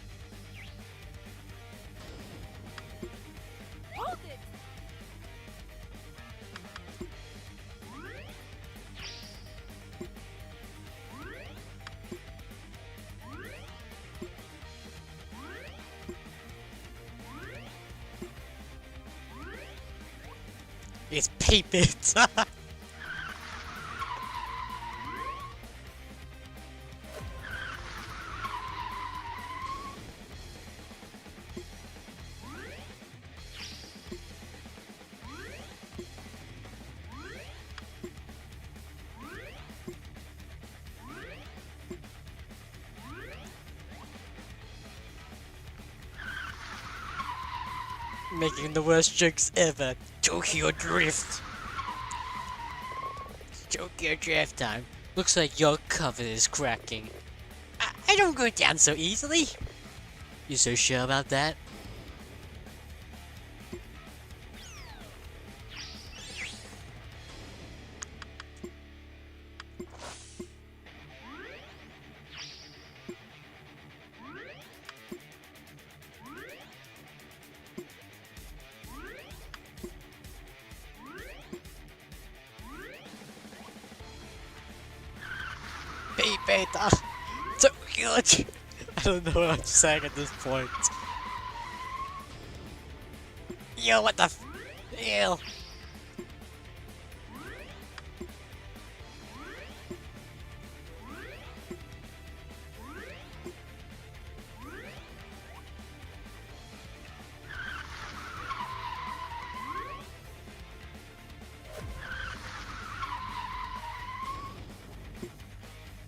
Hold it. It's PP. Making the worst jokes ever. Tokyo Drift. Tokyo Drift time. Looks like your cover is cracking. I don't go down so easily. You so sure about that? Wait, so good. I don't know what I'm saying at this point. Yo, what the f- Ew.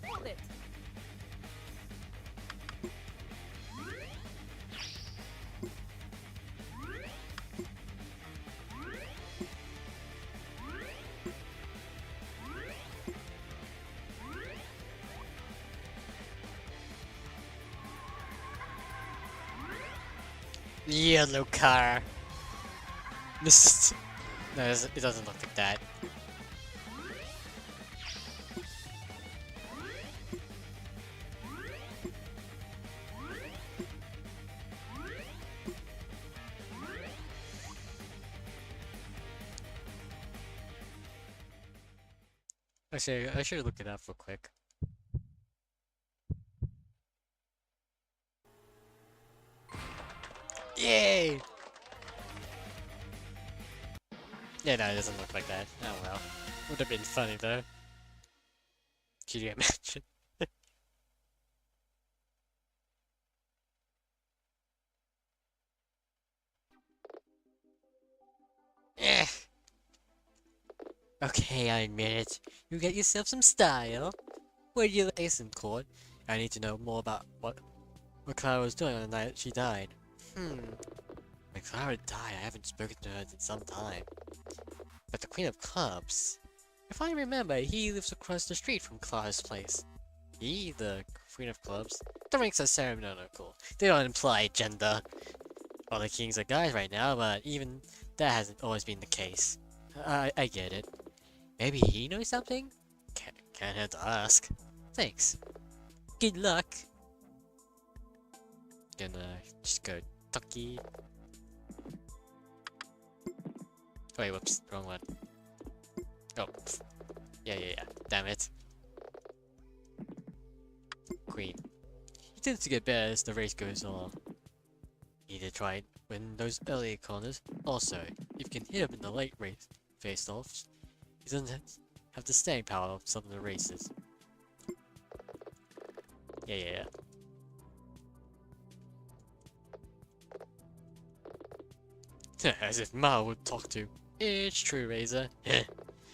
Hold it. Yellow car. This. No, it doesn't look like that. Actually, I should look it up real quick. Yay! Yeah, no, it doesn't look like that. Oh well. Would have been funny though. Could you imagine? Eh. Okay, I admit it. You get yourself some style. Where do you lay some court? I need to know more about what Clara was doing on the night she died. When Clara died, I haven't spoken to her in some time. But the Queen of Clubs... If I remember, he lives across the street from Clara's place. He, the Queen of Clubs? The ranks are ceremonial. They don't imply gender. All the kings are guys right now, but even that hasn't always been the case. I get it. Maybe he knows something? Can't hurt to ask. Thanks. Good luck. Gonna just go Tucky. Wait, whoops, wrong one. Oh, pff. Yeah. Damn it. Queen. He tends to get better as the race goes on. Need to try it win those earlier corners. Also, if you can hit him in the late race face-offs, he doesn't have the staying power of some of the races. Yeah. As if Ma would talk to. It's true, Razor.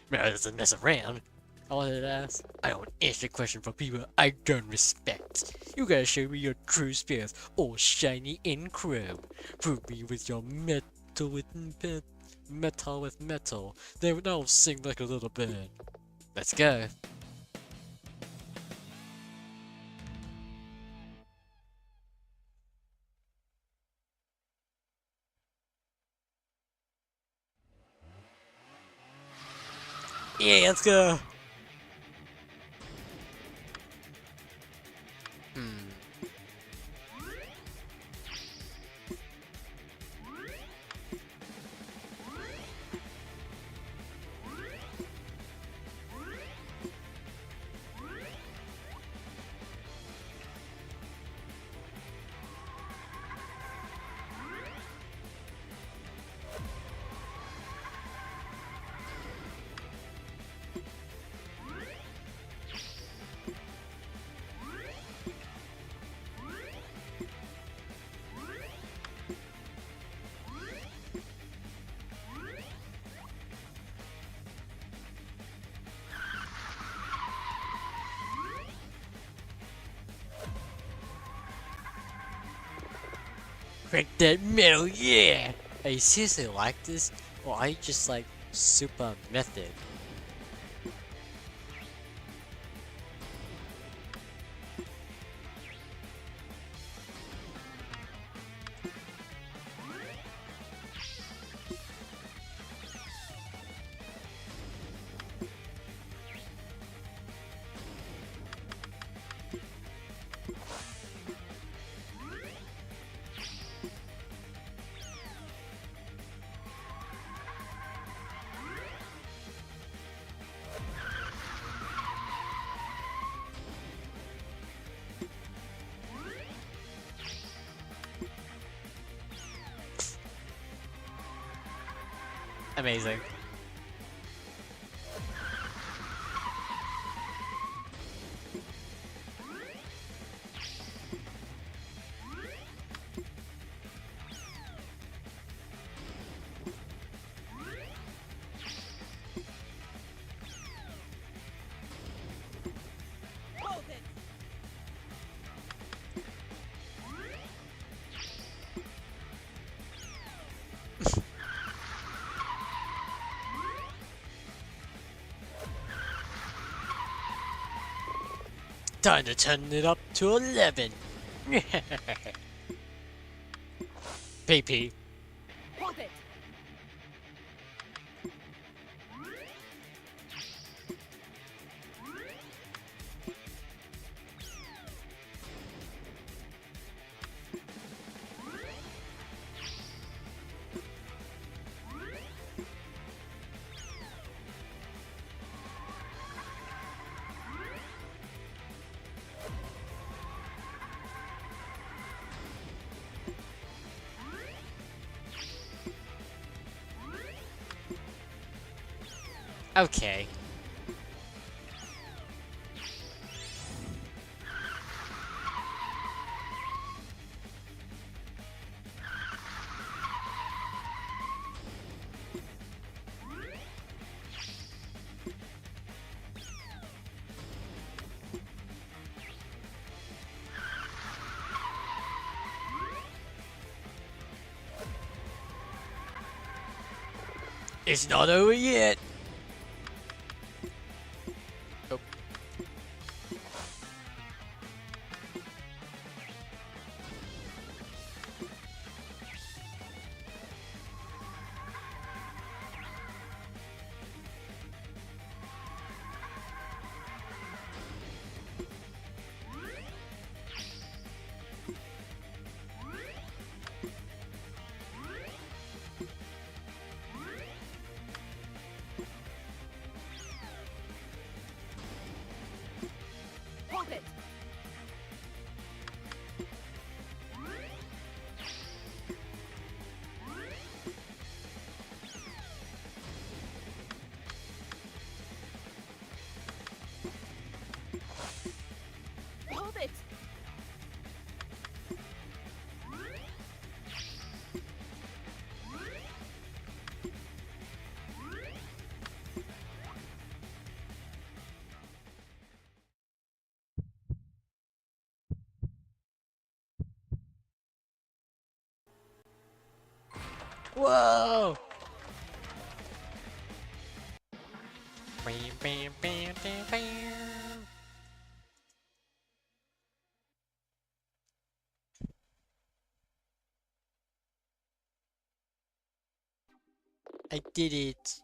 Ma doesn't mess around. I wanted to ask. I don't answer questions from people I don't respect. You gotta show me your true spirits, all shiny and chrome. Prove me with your metal with metal. Then I'll sing like a little bird. Let's go. Yeah, let's go. Crack that metal, yeah! Are you seriously like this? Or are you just like super method? Amazing. Hold it. Time to turn it up to 11. PP. Hold it. Okay. It's not over yet. Oh. Hold it. Hold it. Whoa! I did it.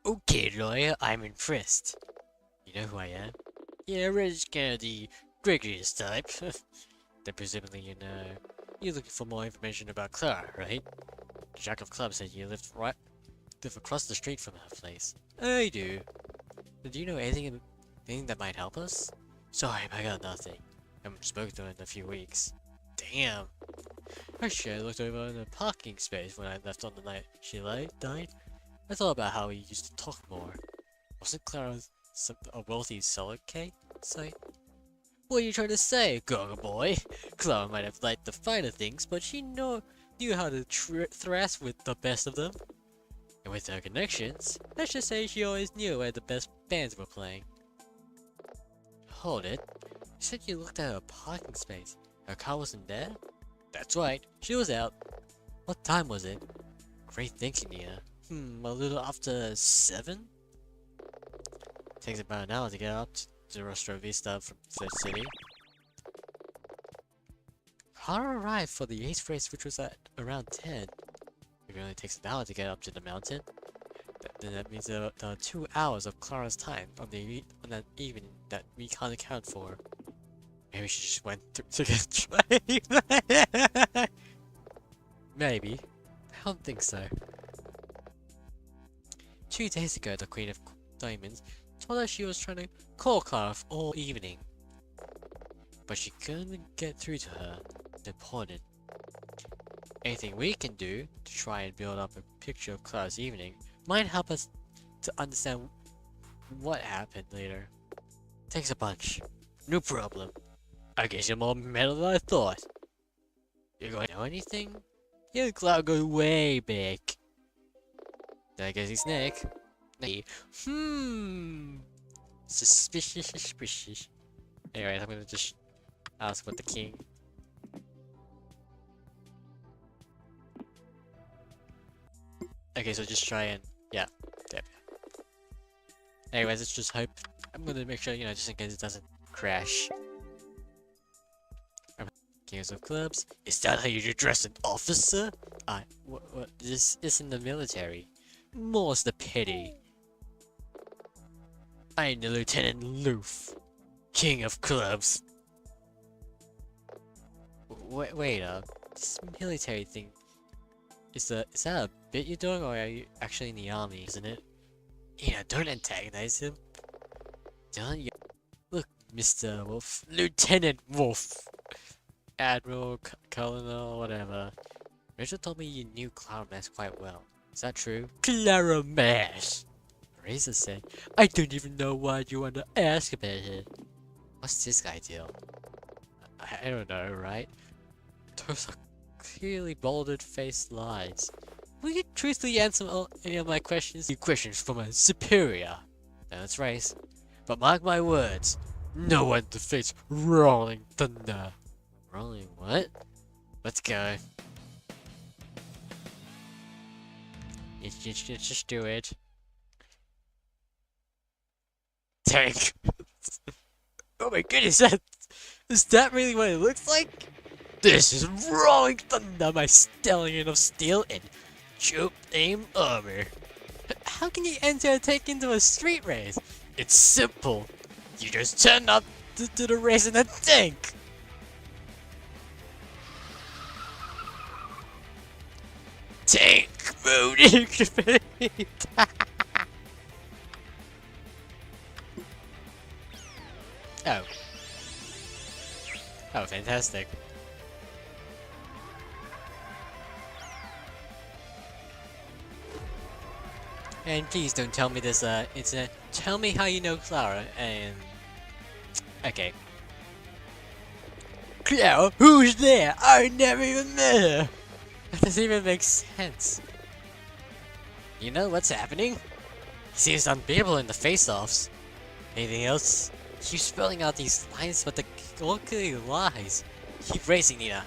Okay, lawyer, I'm impressed. You know who I am? Yeah, Red's kind of the gregarious type. Then presumably you know. You're looking for more information about Clara, right? The Jack of Clubs said you live across the street from her place. I do. But do you know anything that might help us? Sorry, I got nothing. I haven't spoken to her in a few weeks. Damn. Actually, I looked over in the parking space when I left on the night she died. I thought about how we used to talk more. Wasn't Clara a wealthy seller cake site? What are you trying to say, Gaga boy? Clara might have liked the finer things, but she knew how to thrash with the best of them. And with her connections, let's just say she always knew where the best bands were playing. Hold it. You said you looked at her parking space. Her car wasn't there? That's right, she was out. What time was it? Great thinking, Nia. A little after 7? Takes about an hour to get up to Rostro Vista from Third City. Car arrived for the 8th race, which was at around 10. If it only takes an hour to get up to the mountain, then that means there are 2 hours of Clara's time on that evening that we can't account for. Maybe she just went to get trained. Maybe. I don't think so. 2 days ago, the Queen of Diamonds told her she was trying to call Clara all evening, but she couldn't get through to her. Important. Anything we can do to try and build up a picture of Clara's evening might help us to understand what happened later. Thanks a bunch. No problem. I guess you're more metal than I thought. You going to know anything? You and Clara go way back. Then I guess he's Nick. Suspicious. Anyways, I'm gonna just ask what the king. Okay, so just try and yeah. Anyways, let's just hope. I'm gonna make sure, you know, just in case it doesn't crash. Kings of Clubs. Is that how you dress an officer? What? This isn't the military. More's the pity. I'm the Lieutenant Loof, King of Clubs. Wait up. This military thing. Is that a bit you're doing, or are you actually in the army, isn't it? Yeah, don't antagonize him. Don't you? Look, Mr. Wolf. Lieutenant Wolf. Admiral, Colonel, whatever. Rachel told me you knew Clara Mass quite well. Is that true? Clara Mass! Razor said, I don't even know why you want to ask about it. What's this guy deal? I don't know, right? Those are clearly bolded-faced lies. Will you truthfully answer any of my questions? You questions from a superior. That's right. But mark my words, no one defeats Rolling Thunder. Rolling what? Let's go. Just do it. Tank. Oh my goodness, is that really what it looks like? This is Rolling Thunder, my stallion of steel and troop aim armor. How can you enter a tank into a street race? It's simple. You just turn up to the race in a tank. Tank mode activate. Oh. Oh, fantastic. And please don't tell me this, internet. Tell me how you know Clara, and... Okay. Clara? Who's there? I never even met her! That doesn't even make sense. You know what's happening? He seems unbeatable in the face-offs. Anything else? Keep spelling out these lines, but the all clearly lies. Keep racing, Nina.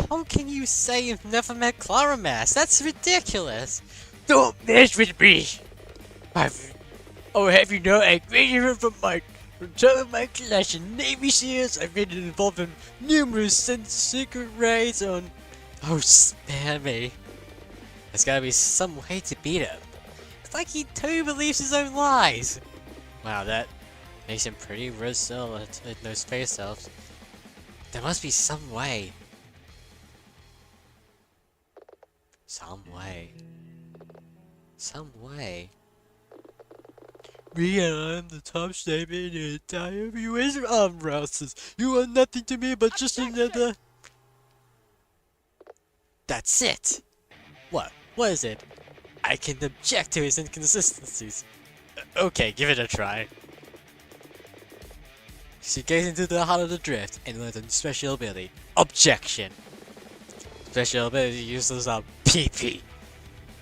How can you say you've never met Clara Mass? That's ridiculous! Don't mess with me! Have you know, I graduated from top of my class in Navy SEALs. I've been involved in numerous secret raids on... Oh, spare me. There's gotta be some way to beat him. It's like he totally believes his own lies! Wow, that makes him pretty resilient in those face-offs. There must be some way. Some way. Me and I'm the top statement in the entire US arm wrestlers. You are nothing to me but just another... That's it! What? What is it? I can object to his inconsistencies. Okay, give it a try. She gazed into the heart of the drift and learned a special ability. Objection! Special ability uses a PP.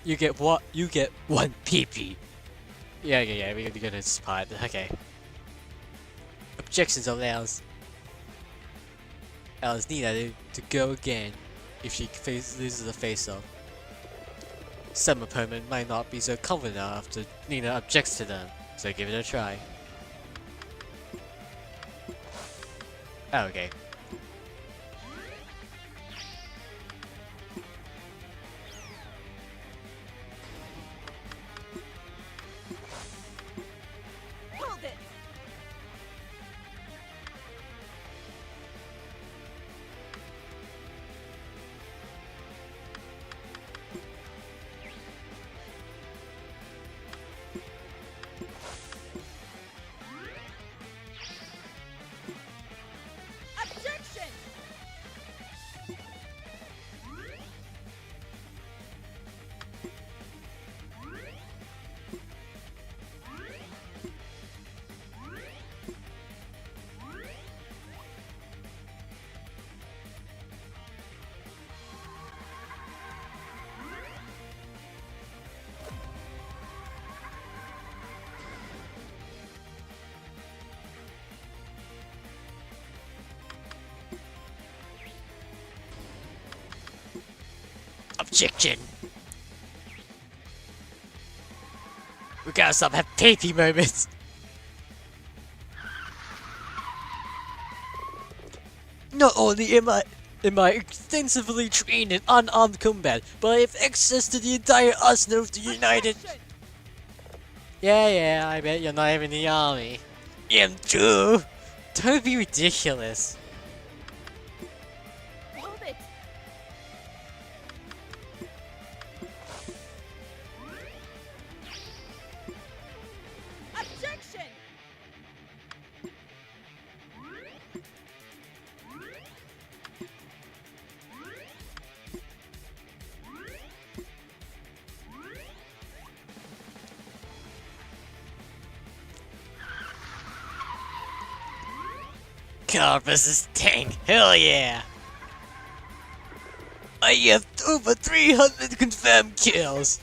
You get what? You get 1 PP. Yeah, we're gonna get this part. Okay. Objections allows Nina to go again if she loses a face-off. Some opponent might not be so confident after Nina objects to them, so give it a try. Oh, okay. Hold it! Objection! We gotta stop having pee moments! Not only am I extensively trained in unarmed combat, but I have access to the entire arsenal of the United... Action! Yeah, I bet you're not even in the army. M2! Don't be ridiculous. Hold it! Objection! Car versus tank, hell yeah! I have over 300 confirmed kills!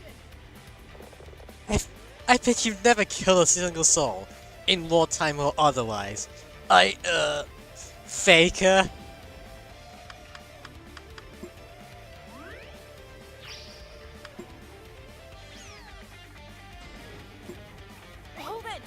I bet you've never killed a single soul, in wartime or otherwise. Faker? Hold it!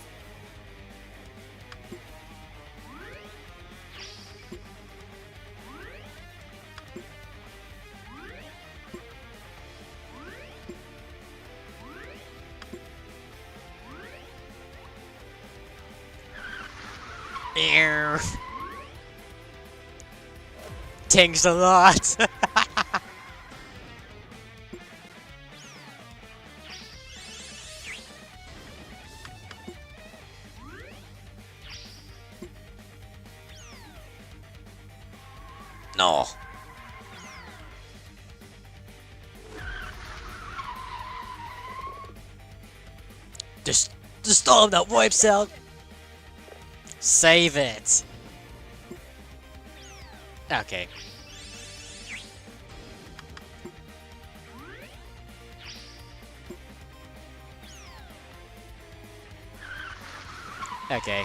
Ew. Tanks a lot! No. The storm that wipes out. Save it. Okay. Okay.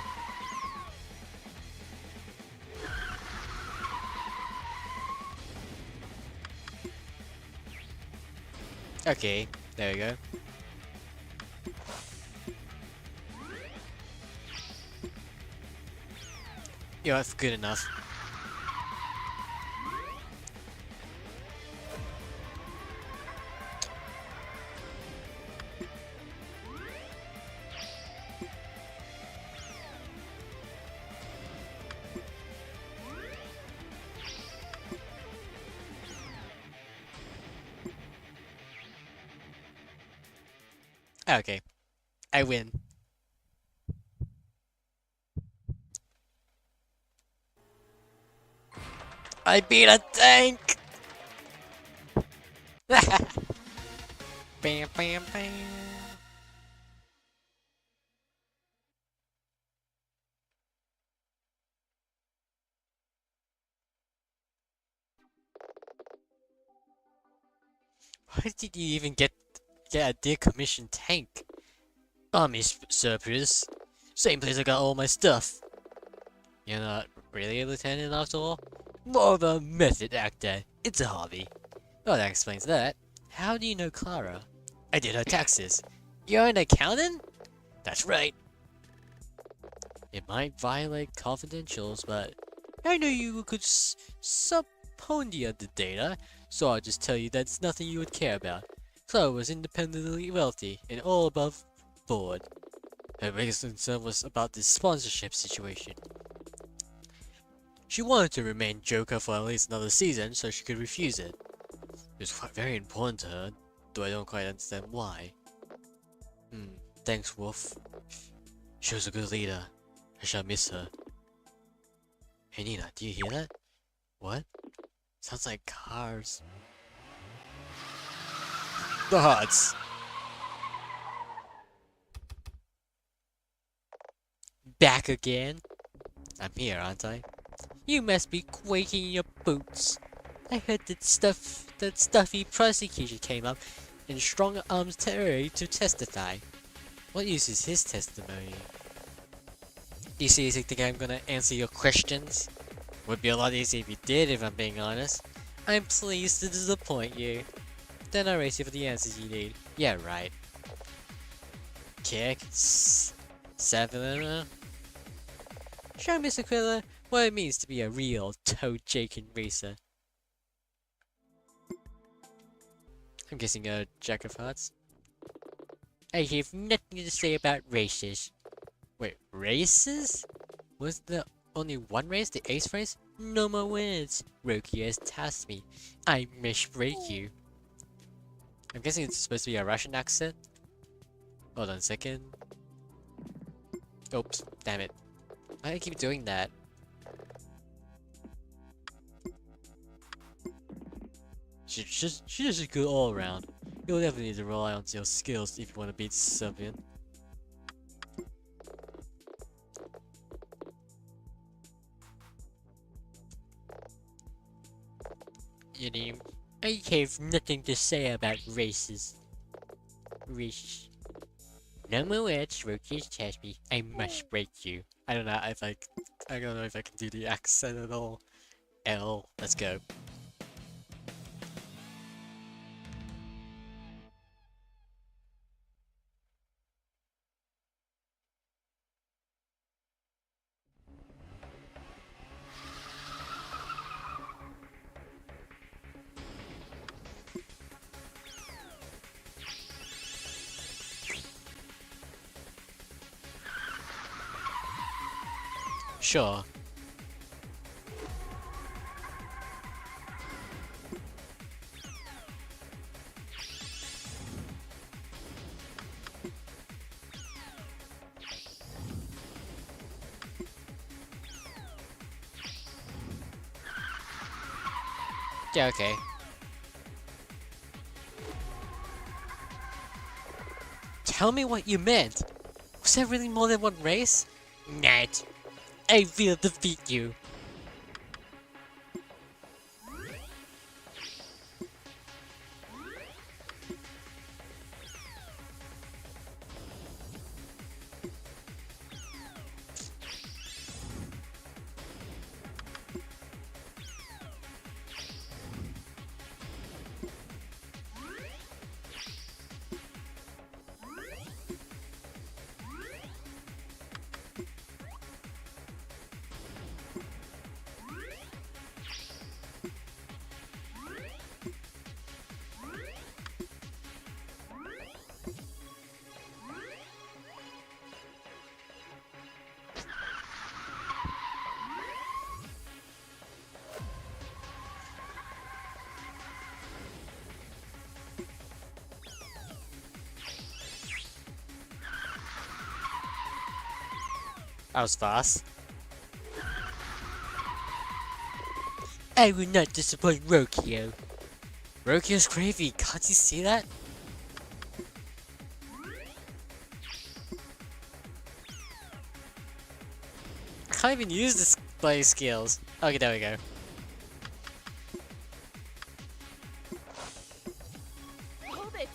Okay, there we go. Yeah, that's good enough. Okay, I win. I beat a tank! Bam, bam, bam. Why did you even get a decommissioned tank? Army surplus. Same place I got all my stuff. You're not really a lieutenant after all? More of a method actor. It's a hobby. Well, that explains that. How do you know Clara? I did her taxes. You're an accountant? That's right. It might violate confidentials, but I knew you could subpoena the data, so I'll just tell you that's nothing you would care about. Clara was independently wealthy and all above board. Her biggest concern was about the sponsorship situation. She wanted to remain Joker for at least another season so she could refuse it. It was very important to her, though I don't quite understand why. Thanks, Wolf. She was a good leader. I shall miss her. Hey Nina, do you hear that? What? Sounds like cars. The hearts. Back again? I'm here, aren't I? You must be quaking in your boots. I heard that stuffy prosecution came up in strong arms territory to testify. What use is his testimony? Do you seriously think I'm gonna answer your questions? Would be a lot easier if you did, if I'm being honest. I'm pleased to disappoint you. Then I'll race you for the answers you need. Yeah, right. Kick. 7. Show Mr. Aquila what it means to be a real toe-shaking racer. I'm guessing a Jack of Hearts. I have nothing to say about races. Wait, races? Was there only one race, the ace race? No more words. Roki has tasked me. I must break you. I'm guessing it's supposed to be a Russian accent. Hold on a second. Oops, damn it. Why do I keep doing that? She's just a good all around. You'll never need to rely on your skills if you want to beat Serbian. You know, I have nothing to say about races. Race. No more words, Roki's test me. I must break you. I don't know if I don't know if I can do the accent at all. L, let's go. Sure. Yeah, okay. Tell me what you meant. Was there really more than one race? Not. I will defeat you. That was fast. I will not disappoint Rokio. Rokio's gravy, can't you see that? I can't even use this display skills. Okay, there we go. Hold it!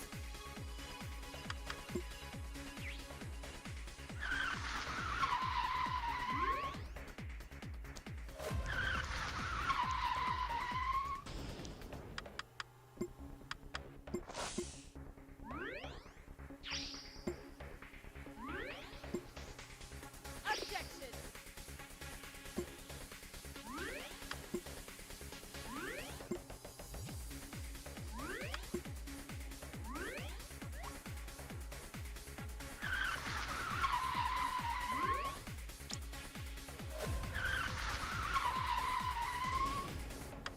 Objection!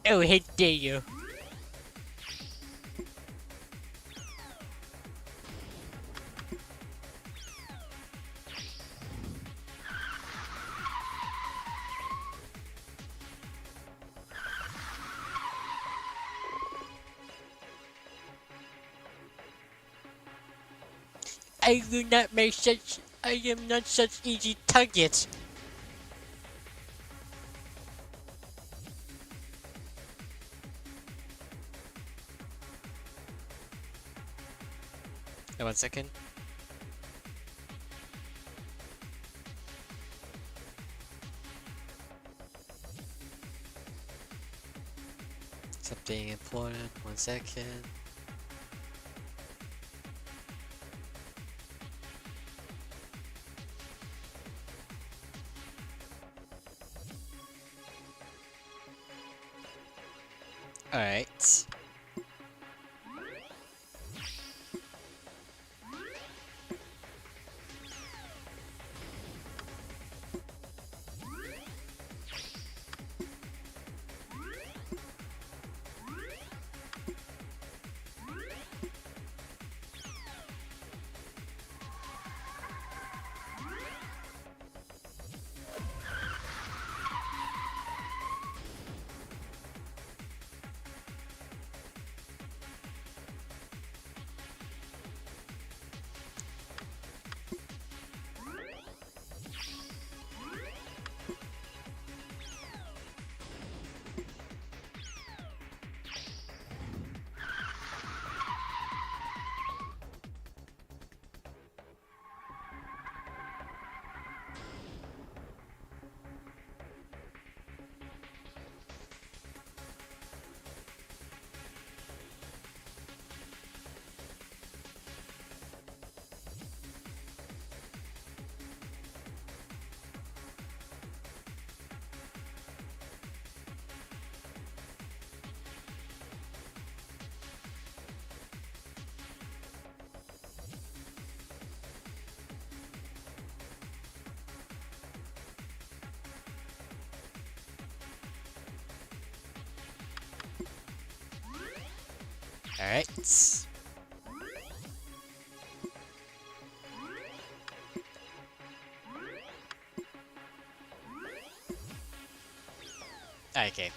Oh, how dare you! I will not make such. I am not such easy target. Hey, 1 second. Something important. 1 second. Alright. Alright. Okay.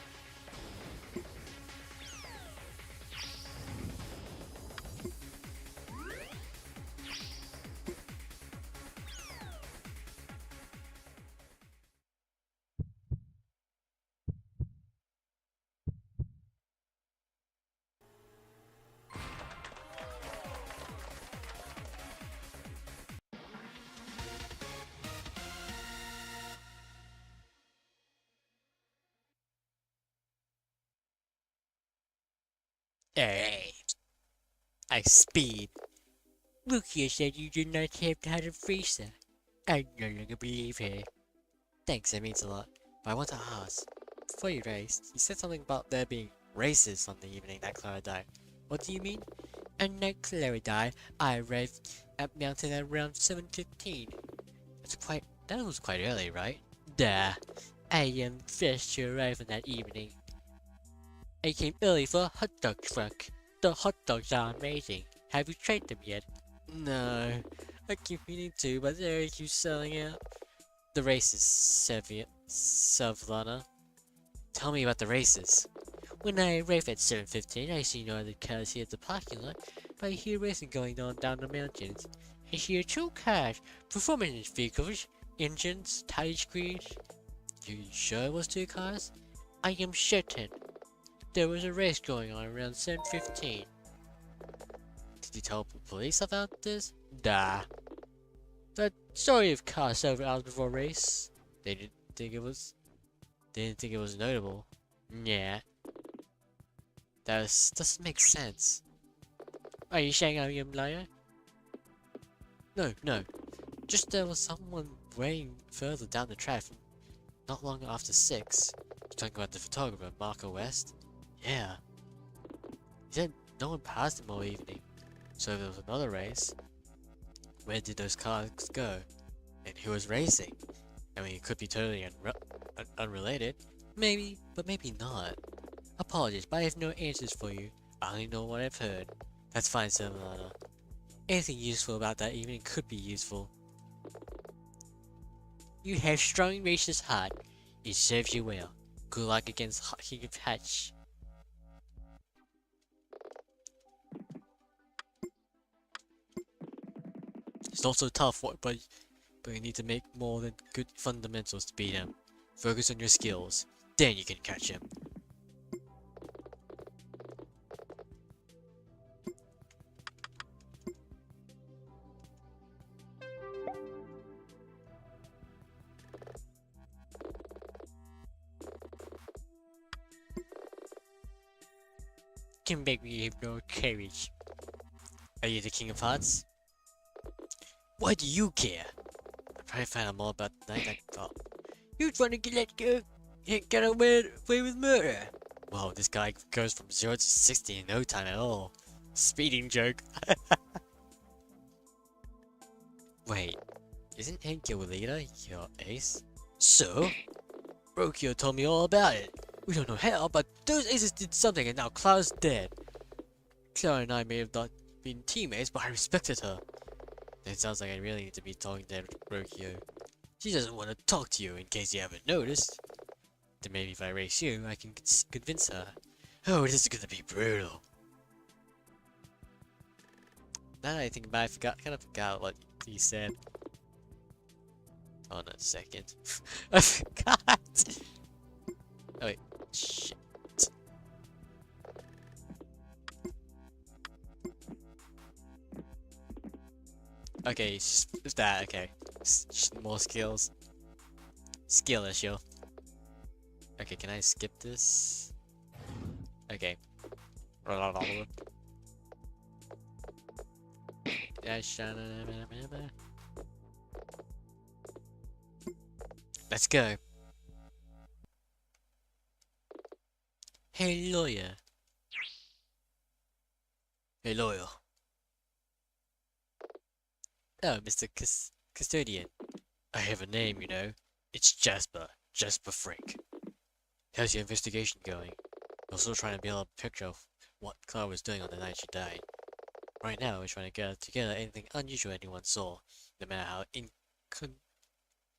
Alright. I speed. Rukia said you did not have to have a freezer. I no longer believe her. Thanks, it means a lot. But I want to ask. Before you raced, you said something about there being races on the evening that Clara died. What do you mean? And that Clara died, I arrived at Mountain at around 7:15. That was quite early, right? Duh. I am first to arrive on that evening. I came early for a hot dog truck. The hot dogs are amazing. Have you tried them yet? No. I keep meaning to, but they keep selling out. The races, Savlana. Tell me about the races. When I arrive at 7:15, I see no other cars here at the parking lot, but I hear racing going on down the mountains. I hear 2 cars, performance vehicles, engines, tire screens. You sure it was 2 cars? I am certain. There was a race going on around 7:15. Did you tell the police about this? Nah. That story of cars over out before race. They didn't think it was notable. Yeah. Doesn't make sense. Are you saying I am a liar? No. Just there was someone way further down the track not long after 6. You're talking about the photographer, Marco West? Yeah. He said no one passed him all evening. So if there was another race, where did those cars go? And who was racing? I mean, it could be totally unrelated. Maybe, but maybe not. Apologies, but I have no answers for you. I only know what I've heard. That's fine, Silvana. Anything useful about that evening could be useful. You have strong racist heart. It serves you well. Good luck against King of Hatch. It's not so tough, but you need to make more than good fundamentals to beat him. Focus on your skills, then you can catch him. Can make me have no courage. Are you the King of Hearts? Why do you care? I probably found out more about the night I thought. You trying to get away with murder? Whoa, this guy goes from 0 to 60 in no time at all. Speeding joke. Wait, isn't Aquila your ace? So? Rokio told me all about it. We don't know how, but those aces did something and now Clara's dead. Clara and I may have not been teammates, but I respected her. It sounds like I really need to be talking to Rokio. She doesn't want to talk to you in case you haven't noticed. Then maybe if I race you, I can convince her. Oh, this is gonna be brutal. Now that I think about it, kind of forgot what he said. Hold on a second. I forgot! Oh wait, shit. Okay, it's that, okay. More skills. Skill issue. Okay, can I skip this? Okay. Let's go. Hey lawyer. Hey lawyer. Oh, Mr. Custodian. I have a name, you know. It's Jasper. Jasper Frank. How's your investigation going? We're still trying to build a picture of what Clara was doing on the night she died. Right now, we're trying to get together anything unusual anyone saw, no matter how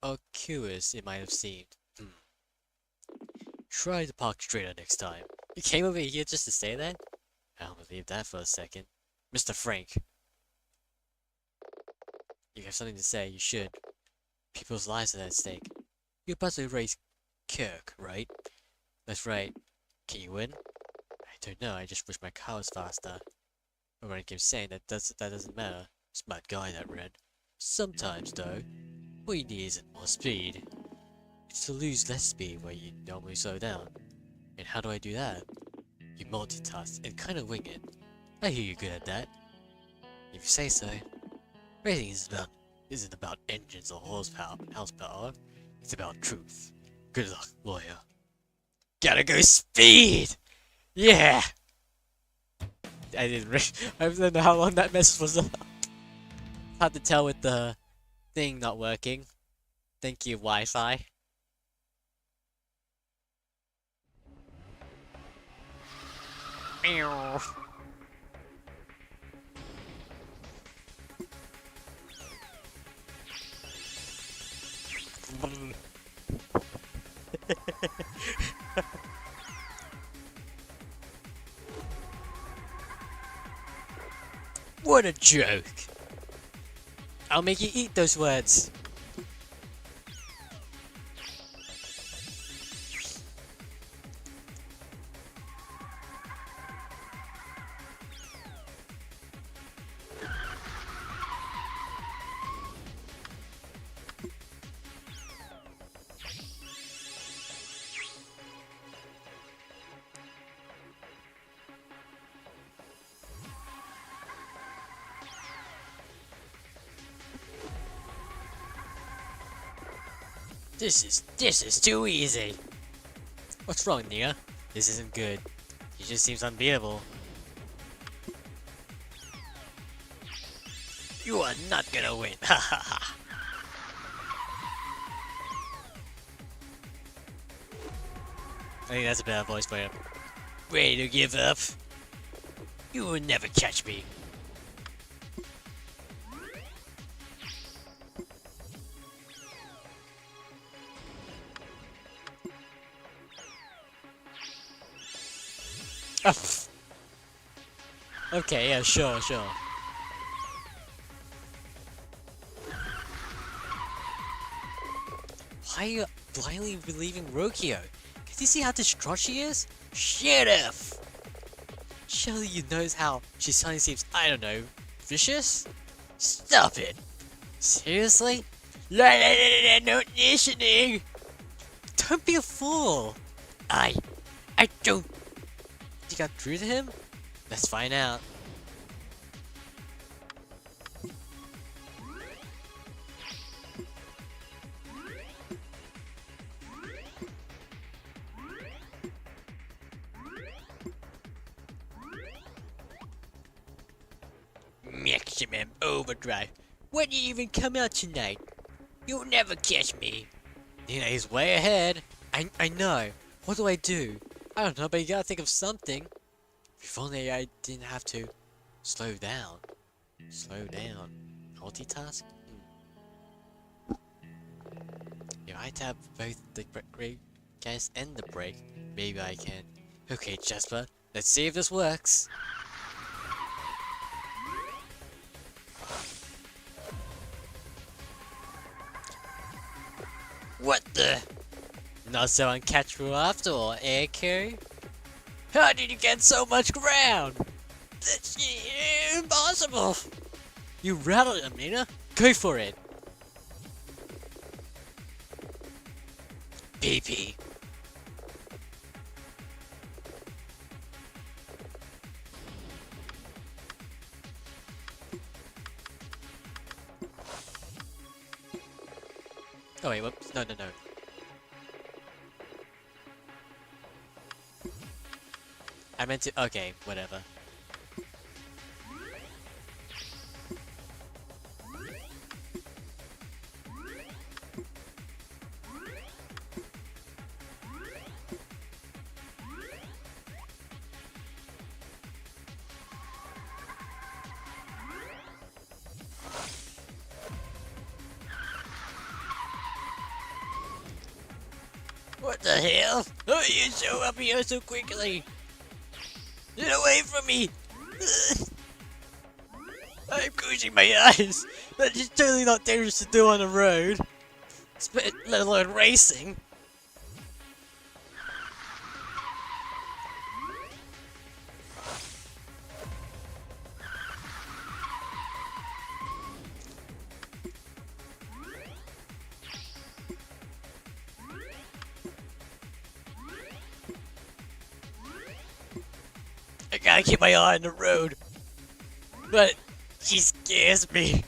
innocuous it might have seemed. Try to park straighter next time. You came over here just to say that? I don't believe that for a second. Mr. Frank. You have something to say, you should. People's lives are at stake. You're about to race Kirk, right? That's right. Can you win? I don't know, I just wish my car was faster. Everyone keeps saying that doesn't matter. Smart guy, that Red. Sometimes, though, what you need isn't more speed. It's to lose less speed where you normally slow down. And how do I do that? You multitask and kind of wing it. I hear you're good at that. If you say so. Racing isn't about engines or horsepower. It's about truth. Good luck, lawyer. Gotta go speed! Yeah! I don't know how long that message was. Hard to tell with the thing not working. Thank you, Wi-Fi. What a joke! I'll make you eat those words. This is too easy. What's wrong, Nia? This isn't good. He just seems unbeatable. You are not gonna win. Ha ha ha. I think that's a bad voice for him. Ready to give up? You will never catch me. Okay, yeah, sure. Why are you blindly believing Rokio? Can you see how distraught she is? Shut up! Surely you knows how she suddenly seems, I don't know, vicious? Stop it! Seriously? Not listening! Don't be a fool! I don't... You got through to him? Let's find out. Fisherman Overdrive. Why did you even come out tonight? You'll never catch me. Nina, he's way ahead. I know. What do I do? I don't know, but you gotta think of something. If only I didn't have to slow down. Slow down. Multitask? If I tap both the brake gas and the brake, maybe I can. Okay, Jasper, let's see if this works. What the? Not so uncatchable after all, eh, Carrie? How did you get so much ground? That's impossible! You rattled him, Nina. Go for it. PP. Oh wait, whoops. No. I meant to. Okay, whatever. What the hell? Oh, you show up here so quickly! Get away from me! I'm closing my eyes! That is totally not dangerous to do on the road. Let alone racing. I gotta keep my eye on the road. But she scares me.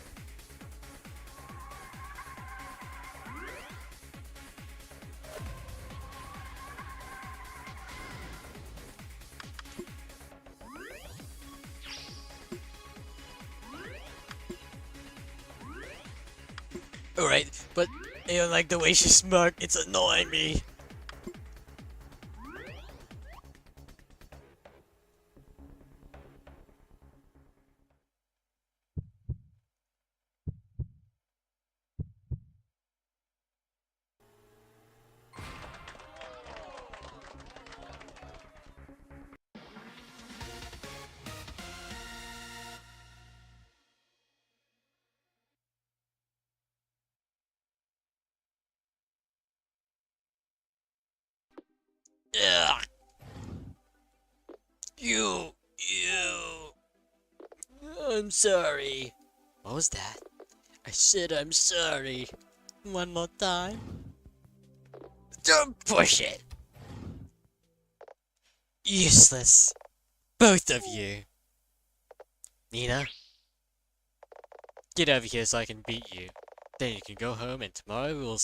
Alright, but I don't like the way she smirked. It's annoying me. Ugh. You. I'm sorry. What was that? I said I'm sorry. One more time. Don't push it. Useless. Both of you. Nina, get over here so I can beat you. Then you can go home and tomorrow we'll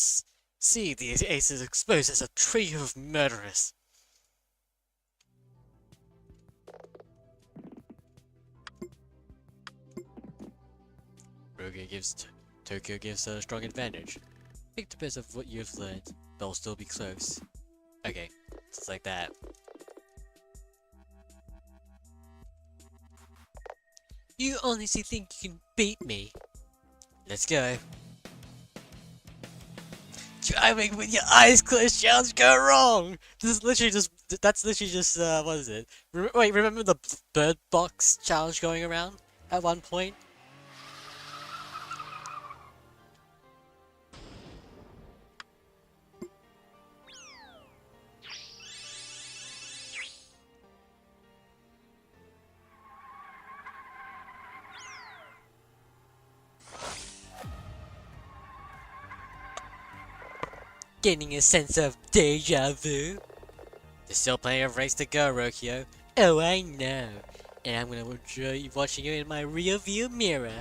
see these aces exposed as a trio of murderers. Tokyo gives a strong advantage. Pick the best of what you've learned, but will still be close. Okay, just like that. You honestly think you can beat me? Let's go. Driving with your eyes closed sounds go wrong! That's literally just, what is it? Wait, remember the bird box challenge going around at one point? Getting a sense of deja vu. There's still plenty of race to go, Rokio. Oh, I know. And I'm gonna enjoy watching you in my rear view mirror.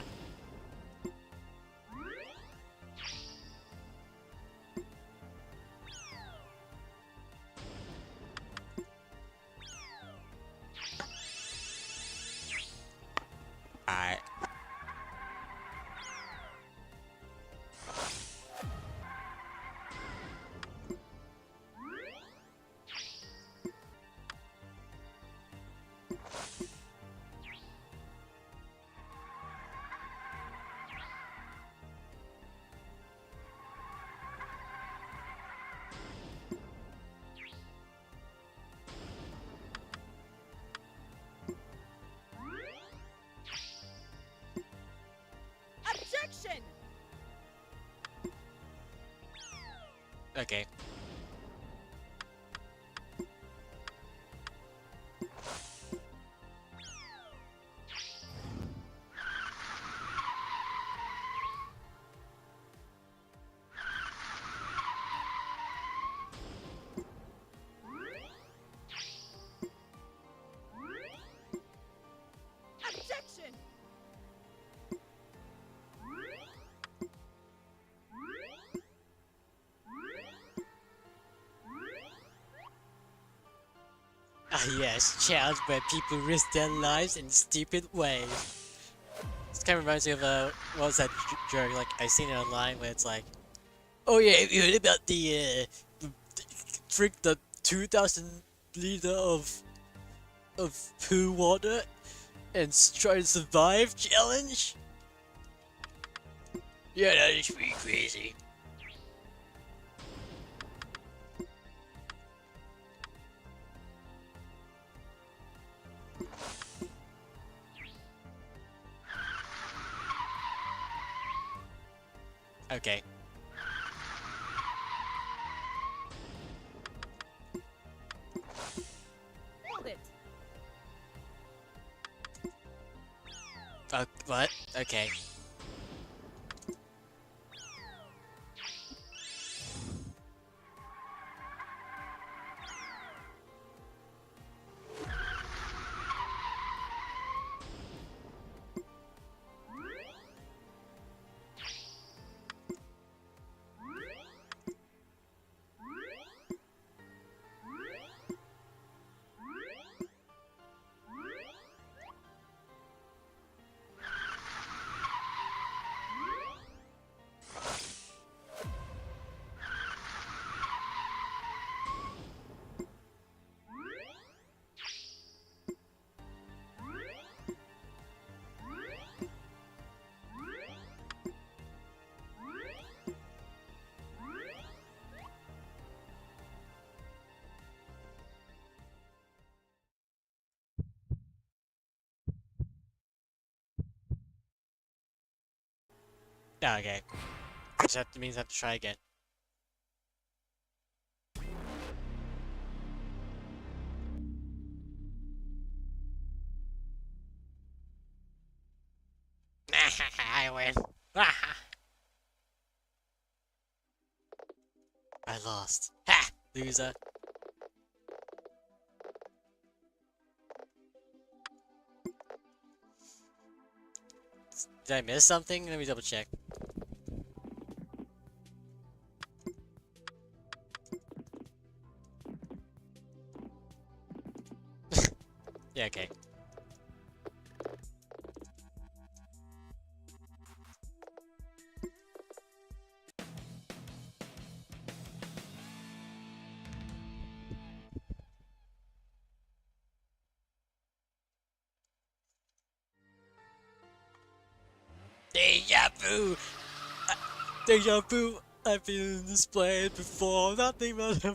Okay. Objection! Ah yes, challenge where people risk their lives in stupid ways. This kind of reminds me of what was that joke? Like I seen it online where it's like, oh yeah, have you heard about drink the 2,000 liter of poo water and try to survive challenge? Yeah, that is pretty crazy. Okay. Hold it! What? Okay. Okay. So that means I have to try again. I win. I lost. Ha! Loser. Did I miss something? Let me double check. Yeah, okay. Deja vu! Deja vu! I've been displayed before, nothing but a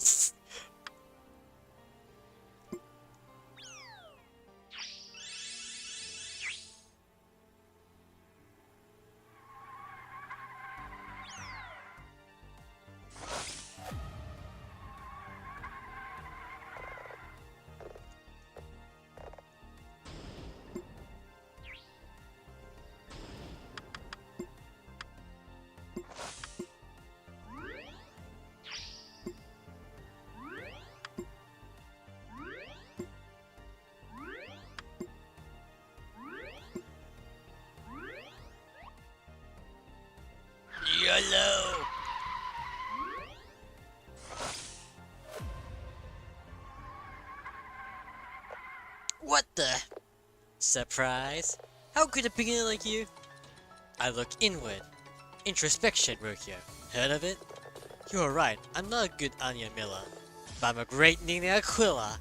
YOLO! What the? Surprise? How could a beginner like you? I look inward. Introspection, Rukio. Heard of it? You're right, I'm not a good Anya Miller. But I'm a great Nina Aquila.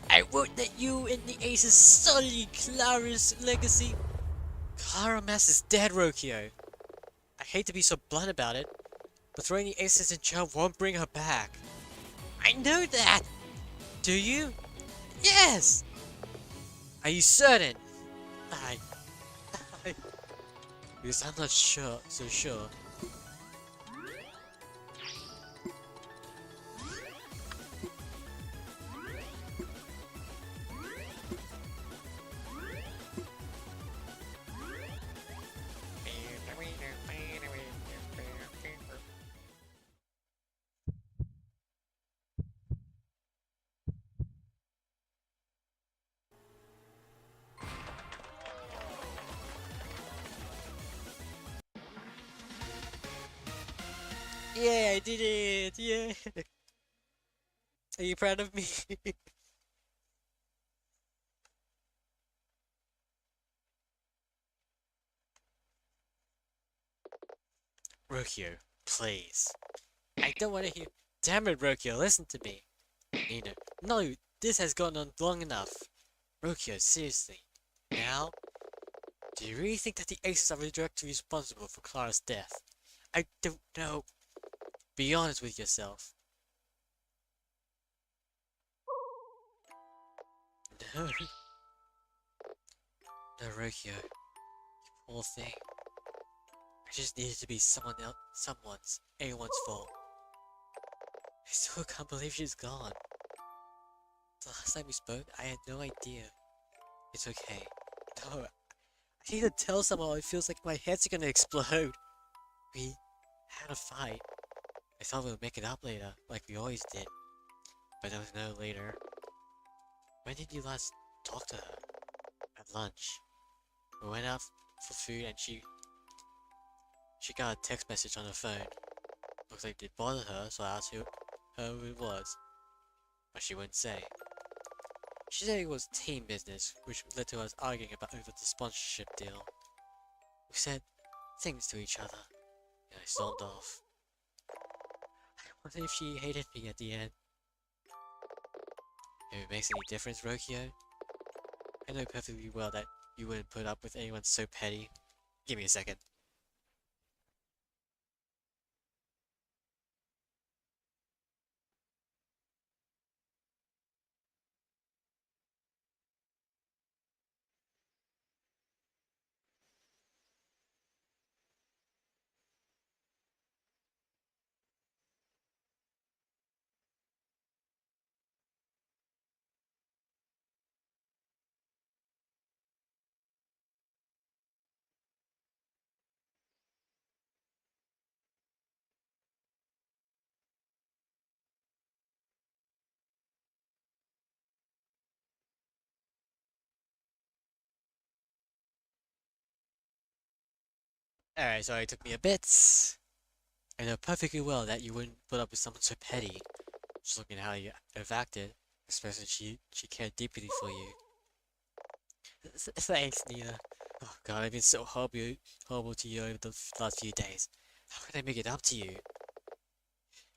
I wrote that you and the Aces sully Clara's legacy. Clara Mass is dead, Rokio. I hate to be so blunt about it, but throwing the Aces in jail won't bring her back. I know that! Do you? Yes! Are you certain? I... Because I'm not so sure. Yeah, I did it! Yeah! Are you proud of me? Rokio, please. I don't want to hear. Damn it, Rokio, listen to me. Nina, no, this has gone on long enough. Rokio, seriously. Now, do you really think that the Aces are directly responsible for Clara's death? I don't know. Be honest with yourself. No. No, Rokio. You poor thing. I just needed to be anyone's fault. I still can't believe she's gone. The last time we spoke, I had no idea. It's okay. No, I need to tell someone or it feels like my head's gonna explode. We had a fight. I thought we would make it up later, like we always did. But there was no later. When did you last talk to her? At lunch. We went out for food and she got a text message on her phone. Looks like it bothered her, so I asked her who it was. But she wouldn't say. She said it was team business, which led to us arguing over the sponsorship deal. We said things to each other, and I stormed off. I wonder if she hated me at the end. If it makes any difference, Rokio, I know perfectly well that you wouldn't put up with anyone so petty. Give me a second. Alright, sorry it took me a bit. I know perfectly well that you wouldn't put up with someone so petty. Just looking at how you have acted, especially she cared deeply for you. Thanks, Nina. Oh god, I've been so horrible to you over the last few days. How can I make it up to you?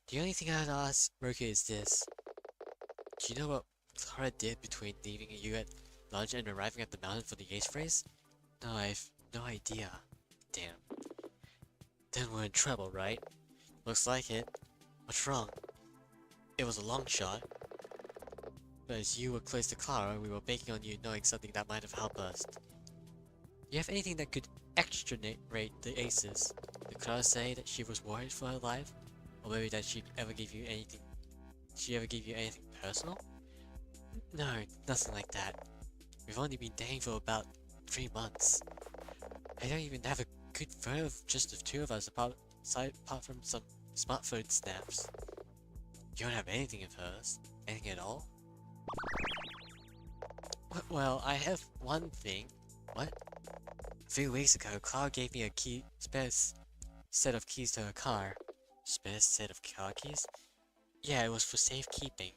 The only thing I'd ask, Roka, is this. Do you know what Clara did between leaving you at lunch and arriving at the mountain for the ace phrase? No, I've no idea. Damn. Then we're in trouble, right? Looks like it. What's wrong? It was a long shot. But as you were close to Clara, we were banking on you knowing something that might have helped us. Do you have anything that could extricate the aces? Did Clara say that she was worried for her life? Or maybe that she ever gave you anything personal? No, nothing like that. We've only been dating for about 3 months. I don't even have a good photo of just the two of us apart from some smartphone snaps. You don't have anything of hers? Anything at all? Well, I have one thing. What? A few weeks ago, Clara gave me a spare set of keys to her car. Spare set of car keys? Yeah, it was for safekeeping.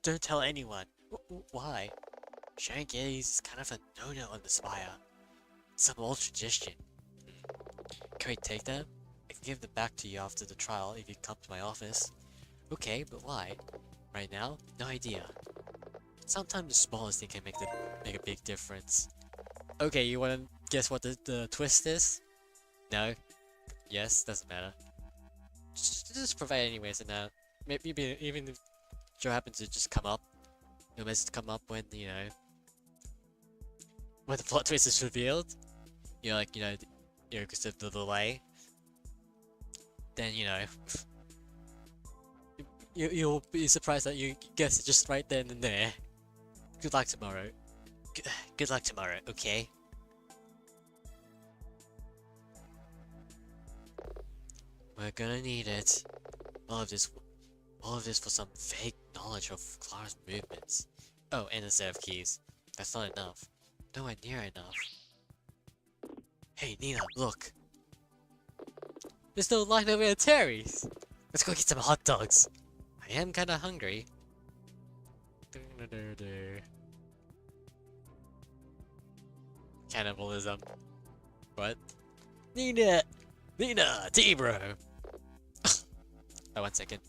Don't tell anyone. Why? Sharing keys is kind of a no-no on the Spire. Some old tradition. Can we take them? I can give them back to you after the trial if you come to my office. Okay, but why? Right now, no idea. Sometimes the smallest thing can make a big difference. Okay, you wanna guess what the twist is? No? Yes? Doesn't matter. Just provide anyways, and maybe even if Joe happens to just come up, you'll miss to come up when, you know, when the plot twist is revealed. You know, like, because of the delay. Then, you'll be surprised that you guess it just right then and there. Good luck tomorrow. Good luck tomorrow, okay? We're gonna need it. All of this for some vague knowledge of Clara's movements. Oh, and a set of keys. That's not enough. Nowhere near enough. Hey, Nina, look. There's no line over at Terry's. Let's go get some hot dogs. I am kinda hungry. Cannibalism. What? Nina! Nina! T-bro! Oh, 1 second.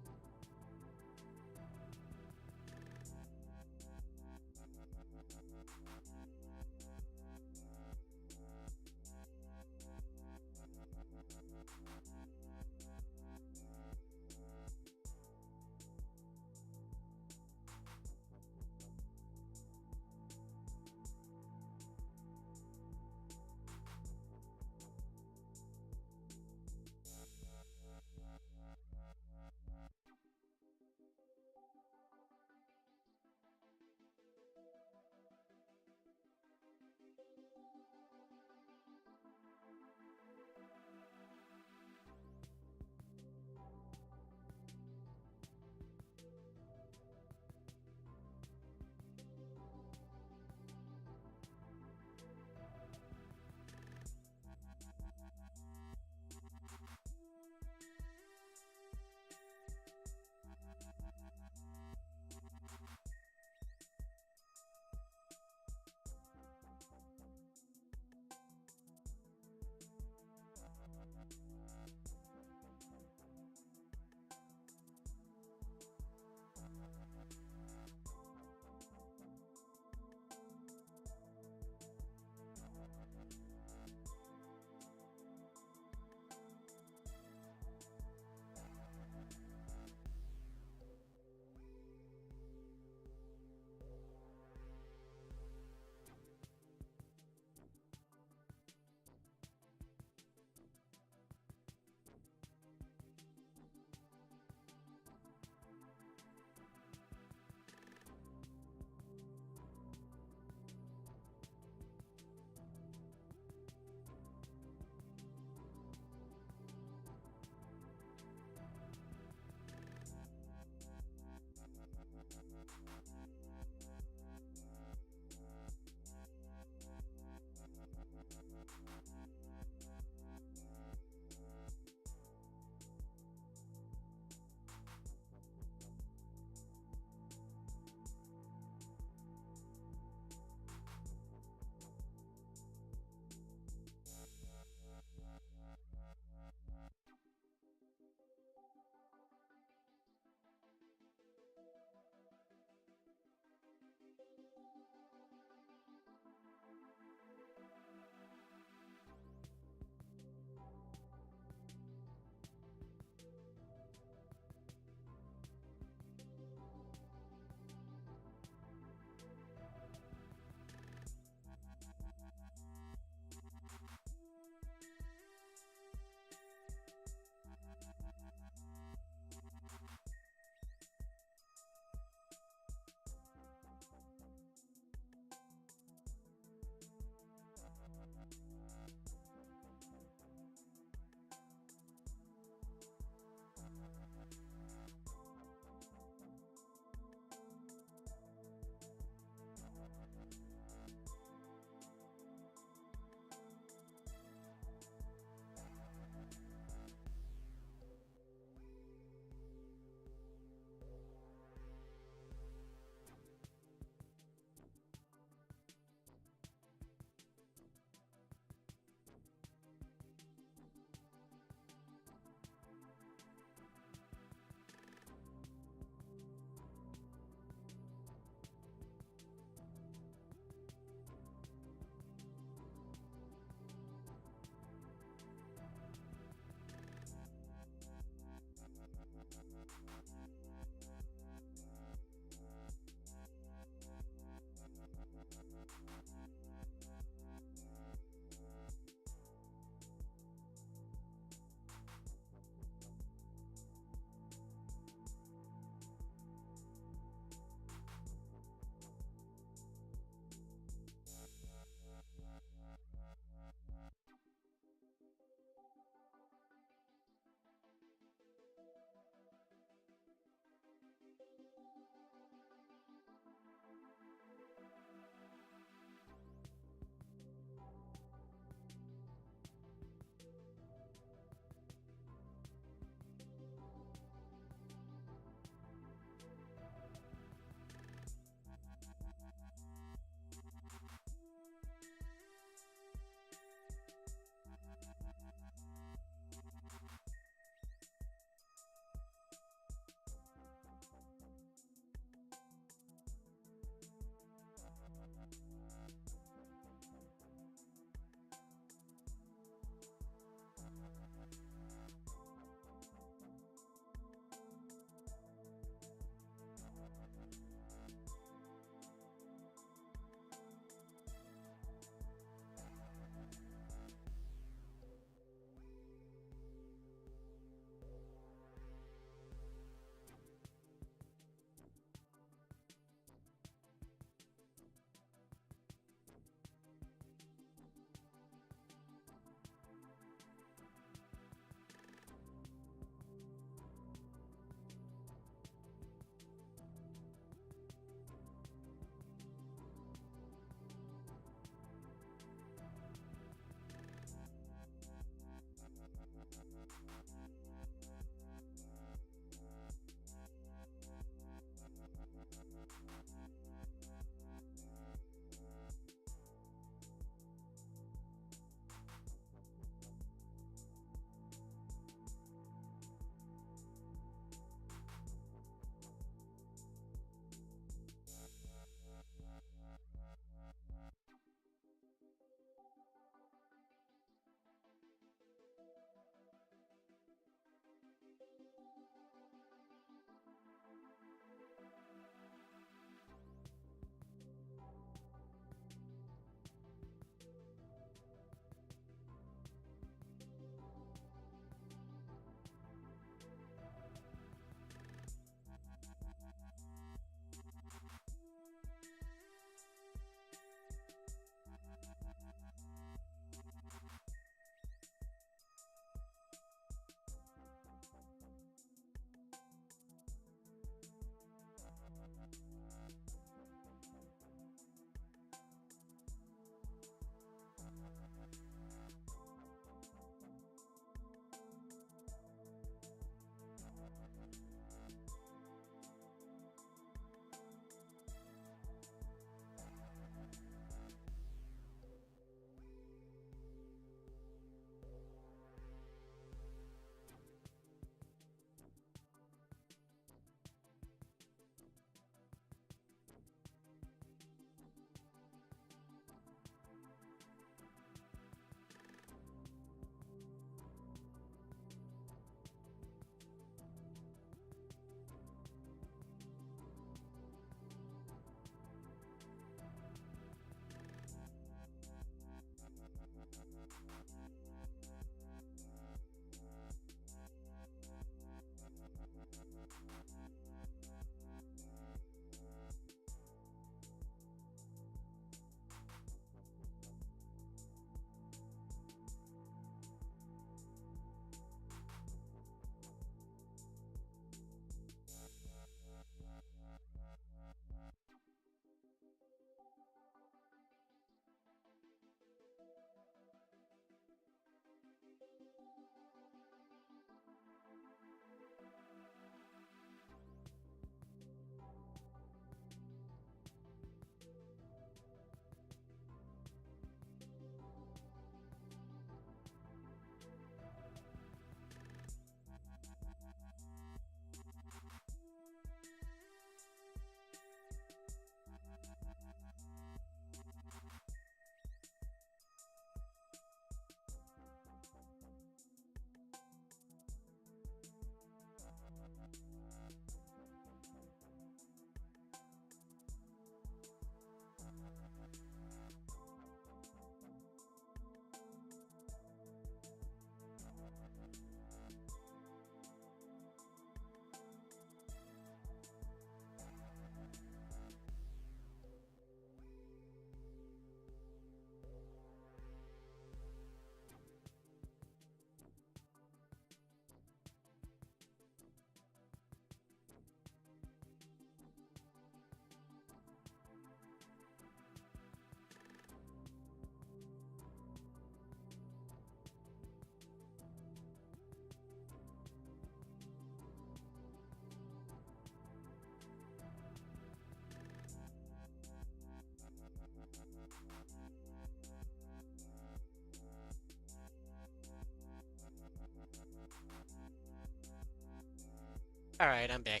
Alright, I'm back.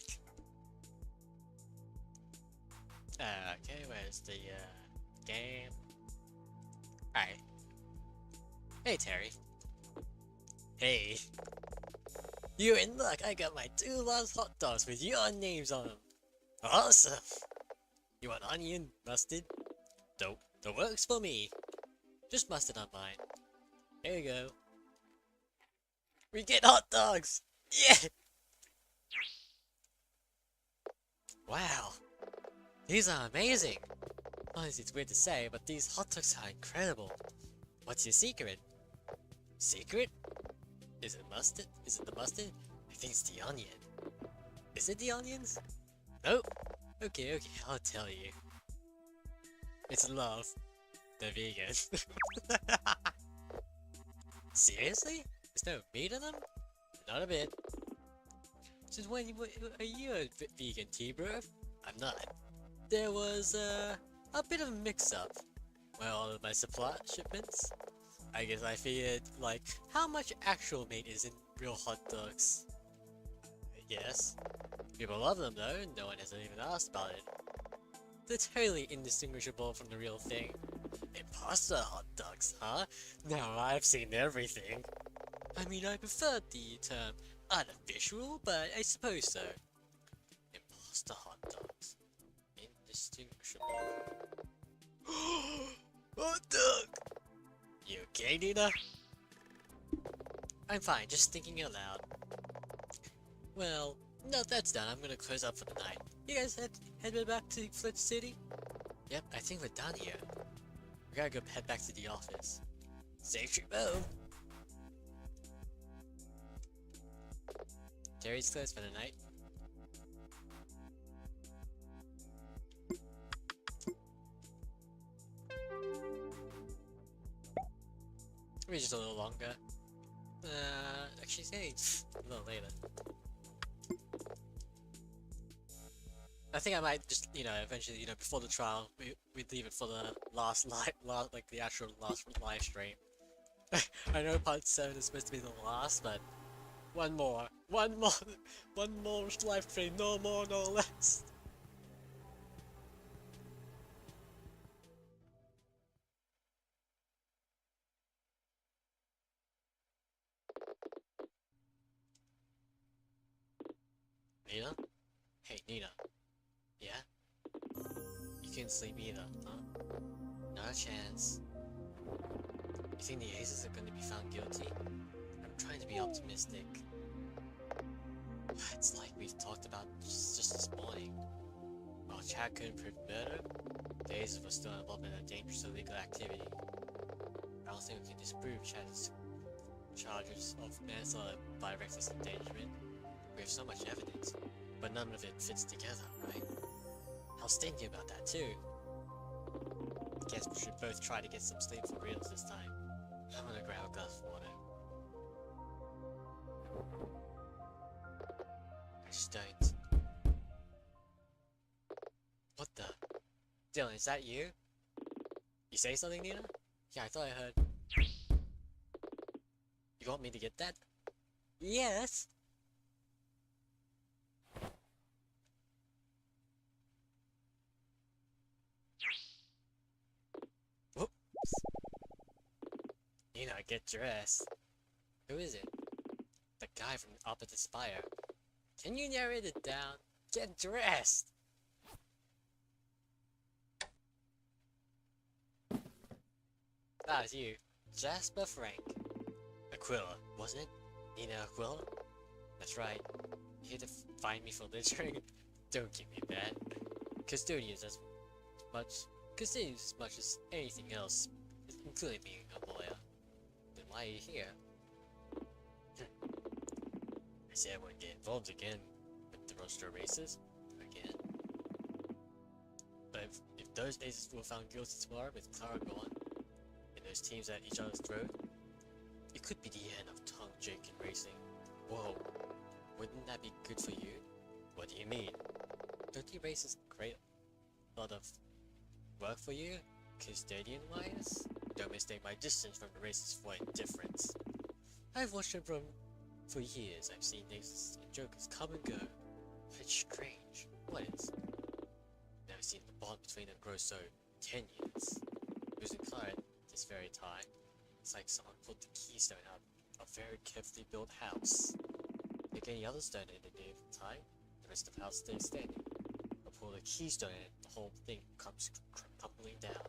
Okay, where's the, game? Alright. Hey, Terry. Hey. You're in luck, I got my 2 last hot dogs with your names on them. Awesome! You want onion, mustard? Dope. That works for me. Just mustard on mine. There you go. We get hot dogs! Yeah! Wow. These are amazing! Honestly, it's weird to say, but these hot dogs are incredible. What's your secret? Secret? Is it mustard? Is it the mustard? I think it's the onion. Is it the onions? Nope. Okay, I'll tell you. It's love. The vegan. Seriously? There's no meat in them? Not a bit. Since when are you a vegan, T-bro? I'm not. There was a bit of a mix-up. Well, all of my supply shipments. I guess I figured, like, how much actual meat is in real hot dogs? I guess. People love them though, no one has even asked about it. They're totally indistinguishable from the real thing. Imposter hot dogs, huh? Now I've seen everything. I mean, I prefer the term artificial, but I suppose so. Imposter hot dogs. Indistinguishable. Hot dog! You okay, Nina? I'm fine, just thinking out loud. Well, now that's done, I'm gonna close up for the night. You guys headed back to Flitch City? Yep, I think we're done here. We gotta go head back to the office. Safe trip home! Terry's closed for the night. Maybe just a little longer. Actually, say a little later. I think I might just, eventually, before the trial, we'd leave it for the last like the actual last live stream. I know part 7 is supposed to be the last, but one more live stream, no more, no less. Nina? Hey, Nina. Yeah? You can't sleep either, huh? Not a chance. You think the aces are going to be found guilty? I'm trying to be optimistic. It's like we've talked about just this morning. While Chad couldn't prove murder, the aces were still involved in a dangerous illegal activity. I don't think we can disprove Chad's charges of manslaughter by reckless endangerment. We have so much evidence, but none of it fits together, right? I was thinking about that too. Guess we should both try to get some sleep for reals this time. I'm gonna grab a glass of water. I just don't. What the? Dylan, is that you? You say something, Nina? Yeah, I thought I heard. You want me to get that? Yes! Whoops. Nina, get dressed. Who is it? The guy from up at the spire. Can you narrate it down? Get dressed! That was you. Jasper Frank. Aquila, wasn't it? Nina Aquila? That's right. You had to find me for littering? Don't give me that. Custodians as much as anything else, including being a lawyer. Then why are you here? I said I wouldn't get involved again with the roaster races. Again. But if those aces were found guilty tomorrow with Clara gone, and those teams at each other's throat, it could be the end of Tongue, Jake, and racing. Whoa, wouldn't that be good for you? What do you mean? Don't you races create a lot of work for you, custodian-wise? Don't mistake my distance from the races for indifference. I've watched them for years. I've seen aces and jokers come and go. It's strange. What is? Never seen the bond between them grow so tenuous. Losing Clara at this very time, it's like someone put the keystone out of a very carefully built house. Like any other stone in the near time, the rest of the house stays standing. But pull the keystone in, the whole thing comes tumbling down.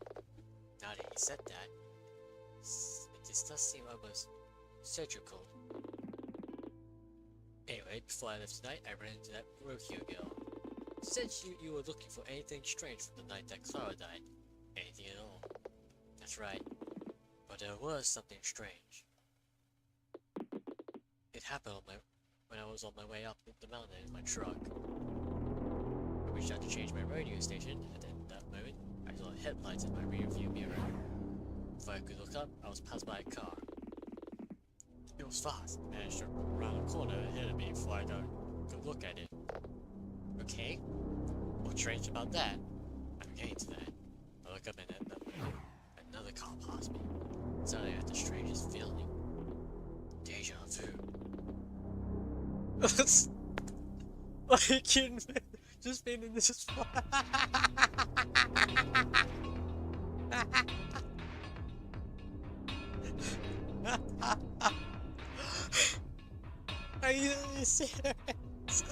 Now that he said that, this does seem almost surgical. Anyway, before I left tonight, I ran into that Rokio girl. Said you were looking for anything strange from the night that Clara died. Anything at all. That's right. But there was something strange. It happened when I was on my way up the mountain in my truck. I reached out to change my radio station, and at that moment, I saw headlights in my rear view mirror. Before I could look up, I was passed by a car. It was fast. I managed to round a corner ahead of me before I could look at it. Okay, what's strange about that? I'm getting to that. I look up and another car passed me. Suddenly I had the strangest feeling. Deja vu. Like in just being in this spot. Are you serious?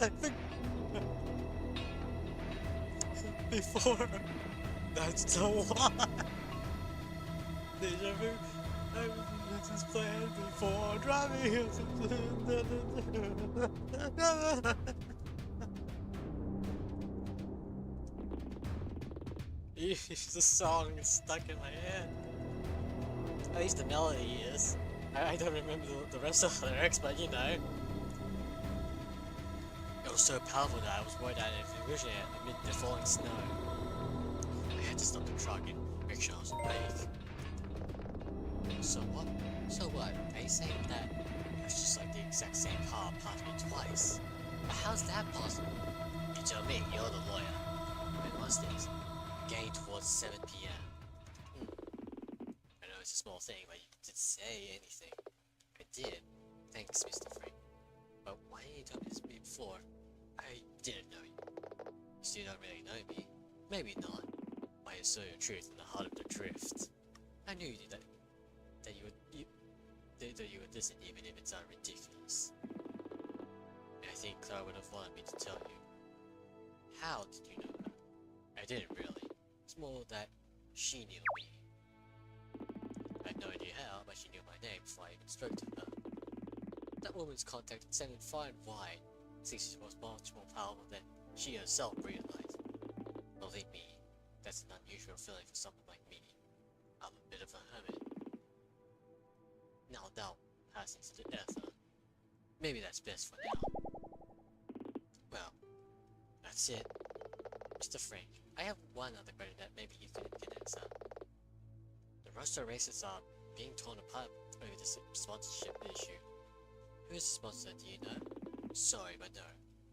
Before, that's the one. Deja vu. This is planned before driving. The song is stuck in my head. At least the melody is. I don't remember the rest of the lyrics, but you know. It was so powerful that I was worried I'd envision it amid the falling snow. I had to stop the truck and make sure I was awake. So what? So what? Are you saying that it was just like the exact same car passed me twice? But how's that possible? You tell me, you're the lawyer. When was this? Getting towards 7 p.m. I know it's a small thing, but you didn't say anything. I did. Thanks, Mr. Frank. But why didn't you tell me this before? I didn't know you. You still don't really know me. Maybe not. Why you saw your truth in the heart of the drift. I knew you did that you would listen even if it's ridiculous. And I think Clara would have wanted me to tell you. How did you know that? I didn't really. It's more that she knew me. I had no idea how, but she knew my name before I even spoke to her. That woman's contact extended far and wide. Since she was much more powerful than she herself realized. Believe me, that's an unusual feeling for someone like me. I'm a bit of a hermit. Now passing to the ether. Maybe that's best for now. Well, that's it. Mr. Frank, I have one other question that maybe you can answer. The roster races are being torn apart over this sponsorship issue. Who is the sponsor, do you know? Sorry, but no.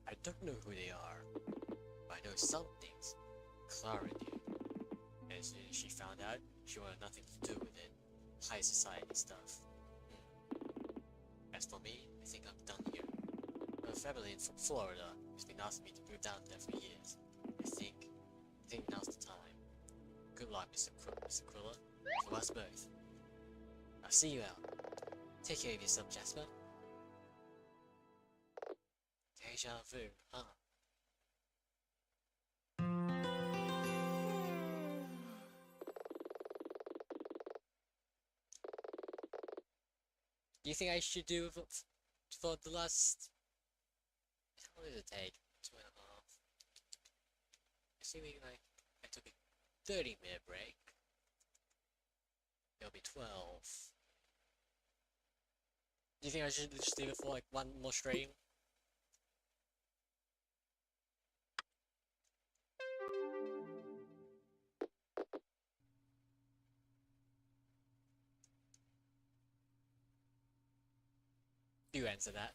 I don't know who they are. But I know some things. Clara knew. And as soon as she found out, she wanted nothing to do with it. High society stuff. As for me, I think I'm done here. My family from Florida has been asking me to move down there for years. I think now's the time. Good luck, Mr. Aquila. For us both. I'll see you out. Take care of yourself, Jasper. Deja vu, huh? Do you think I should do for the last... How long did it take? 2.5. Assuming like I took a 30-minute break. It'll be 12. Do you think I should just leave it for like one more stream? You answer that.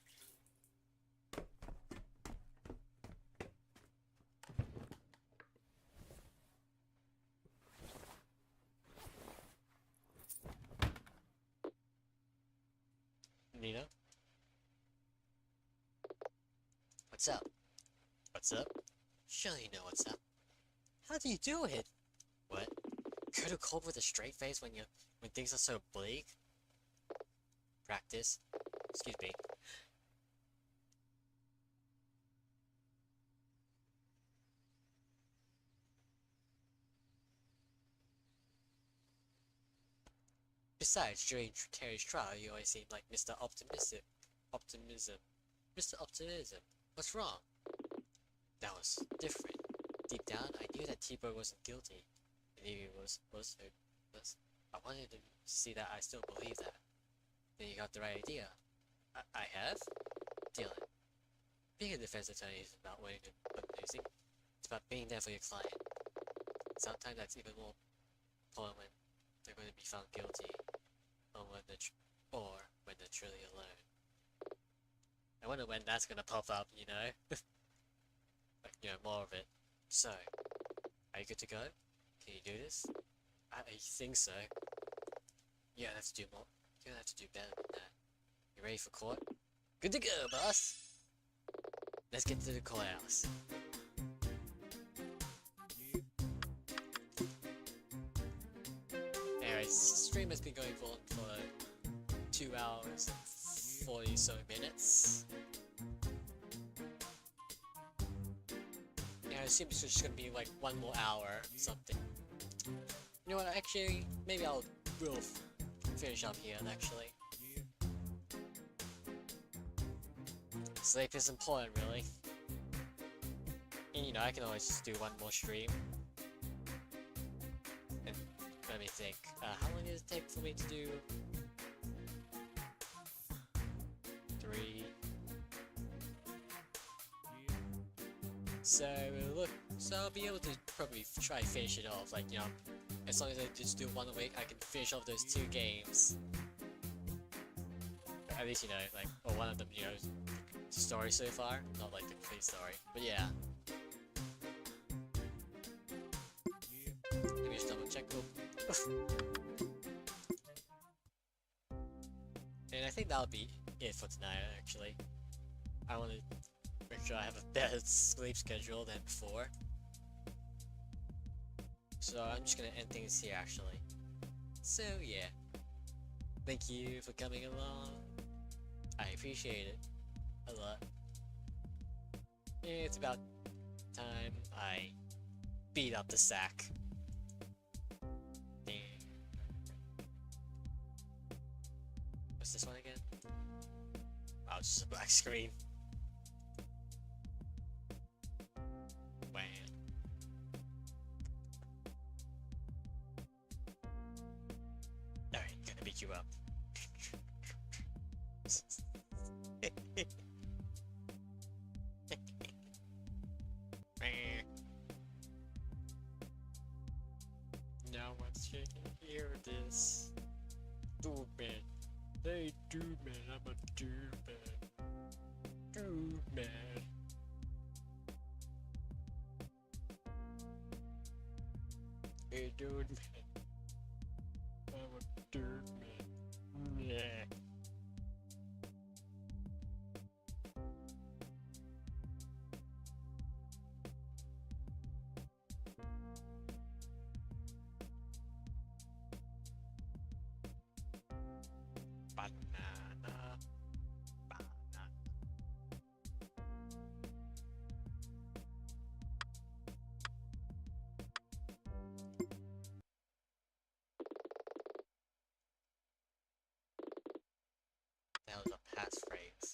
Nina? What's up? What's up? Surely you know what's up. How do you do it? What? Go to cold with a straight face when things are so bleak? Practice. Excuse me. Besides, during Terry's trial, you always seemed like Mr. Optimism. Mr. Optimism. What's wrong? That was different. Deep down, I knew that T-Bird wasn't guilty. I knew he was. I wanted to see that I still believe that. Then you got the right idea. I have? Dylan. Being a defense attorney isn't about winning and losing. It's about being there for your client. Sometimes that's even more important when they're going to be found guilty, or when they're truly alone. I wonder when that's gonna pop up, you know? Like, you know, more of it. So, are you good to go? Can you do this? I think so. You don't have to do more. You don't have to do better than that. You ready for court? Good to go, boss! Let's get to the courthouse. Anyways, stream has been going on for 2 hours and 40 so minutes. Yeah, I assume it's just gonna be like 1 more hour or something. You know what, actually, maybe we'll finish up here, actually. Sleep is important, really. And you know, I can always just do 1 more stream. And let me think, how long does it take for me to do 3? So I'll be able to probably try to finish it off, like, you know, as long as I just do 1 a week, I can finish off those 2 games. At least, you know, like, or 1 of them, you know, story so far, not like the complete story, but yeah. Let me just double check. And I think that'll be it for tonight, actually. I want to make sure I have a better sleep schedule than before. So I'm just gonna end things here, actually. So yeah. Thank you for coming along. I appreciate it a lot. It's about time I beat up the sack. What's this one again? Oh, it's just a black screen. Wow. Alright, gonna beat you up. Now what's shaking? Hear this. Dude man. Hey dude man, I'm a dude man. Dude man. Hey dude man. I'm a dude man. Yeah. Banana. Banana. That was a passphrase.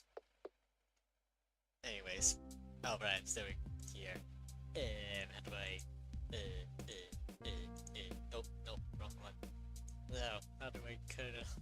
Anyways, alright, so we're here. How do I... oh, no, wrong one. No, how do I cut it off?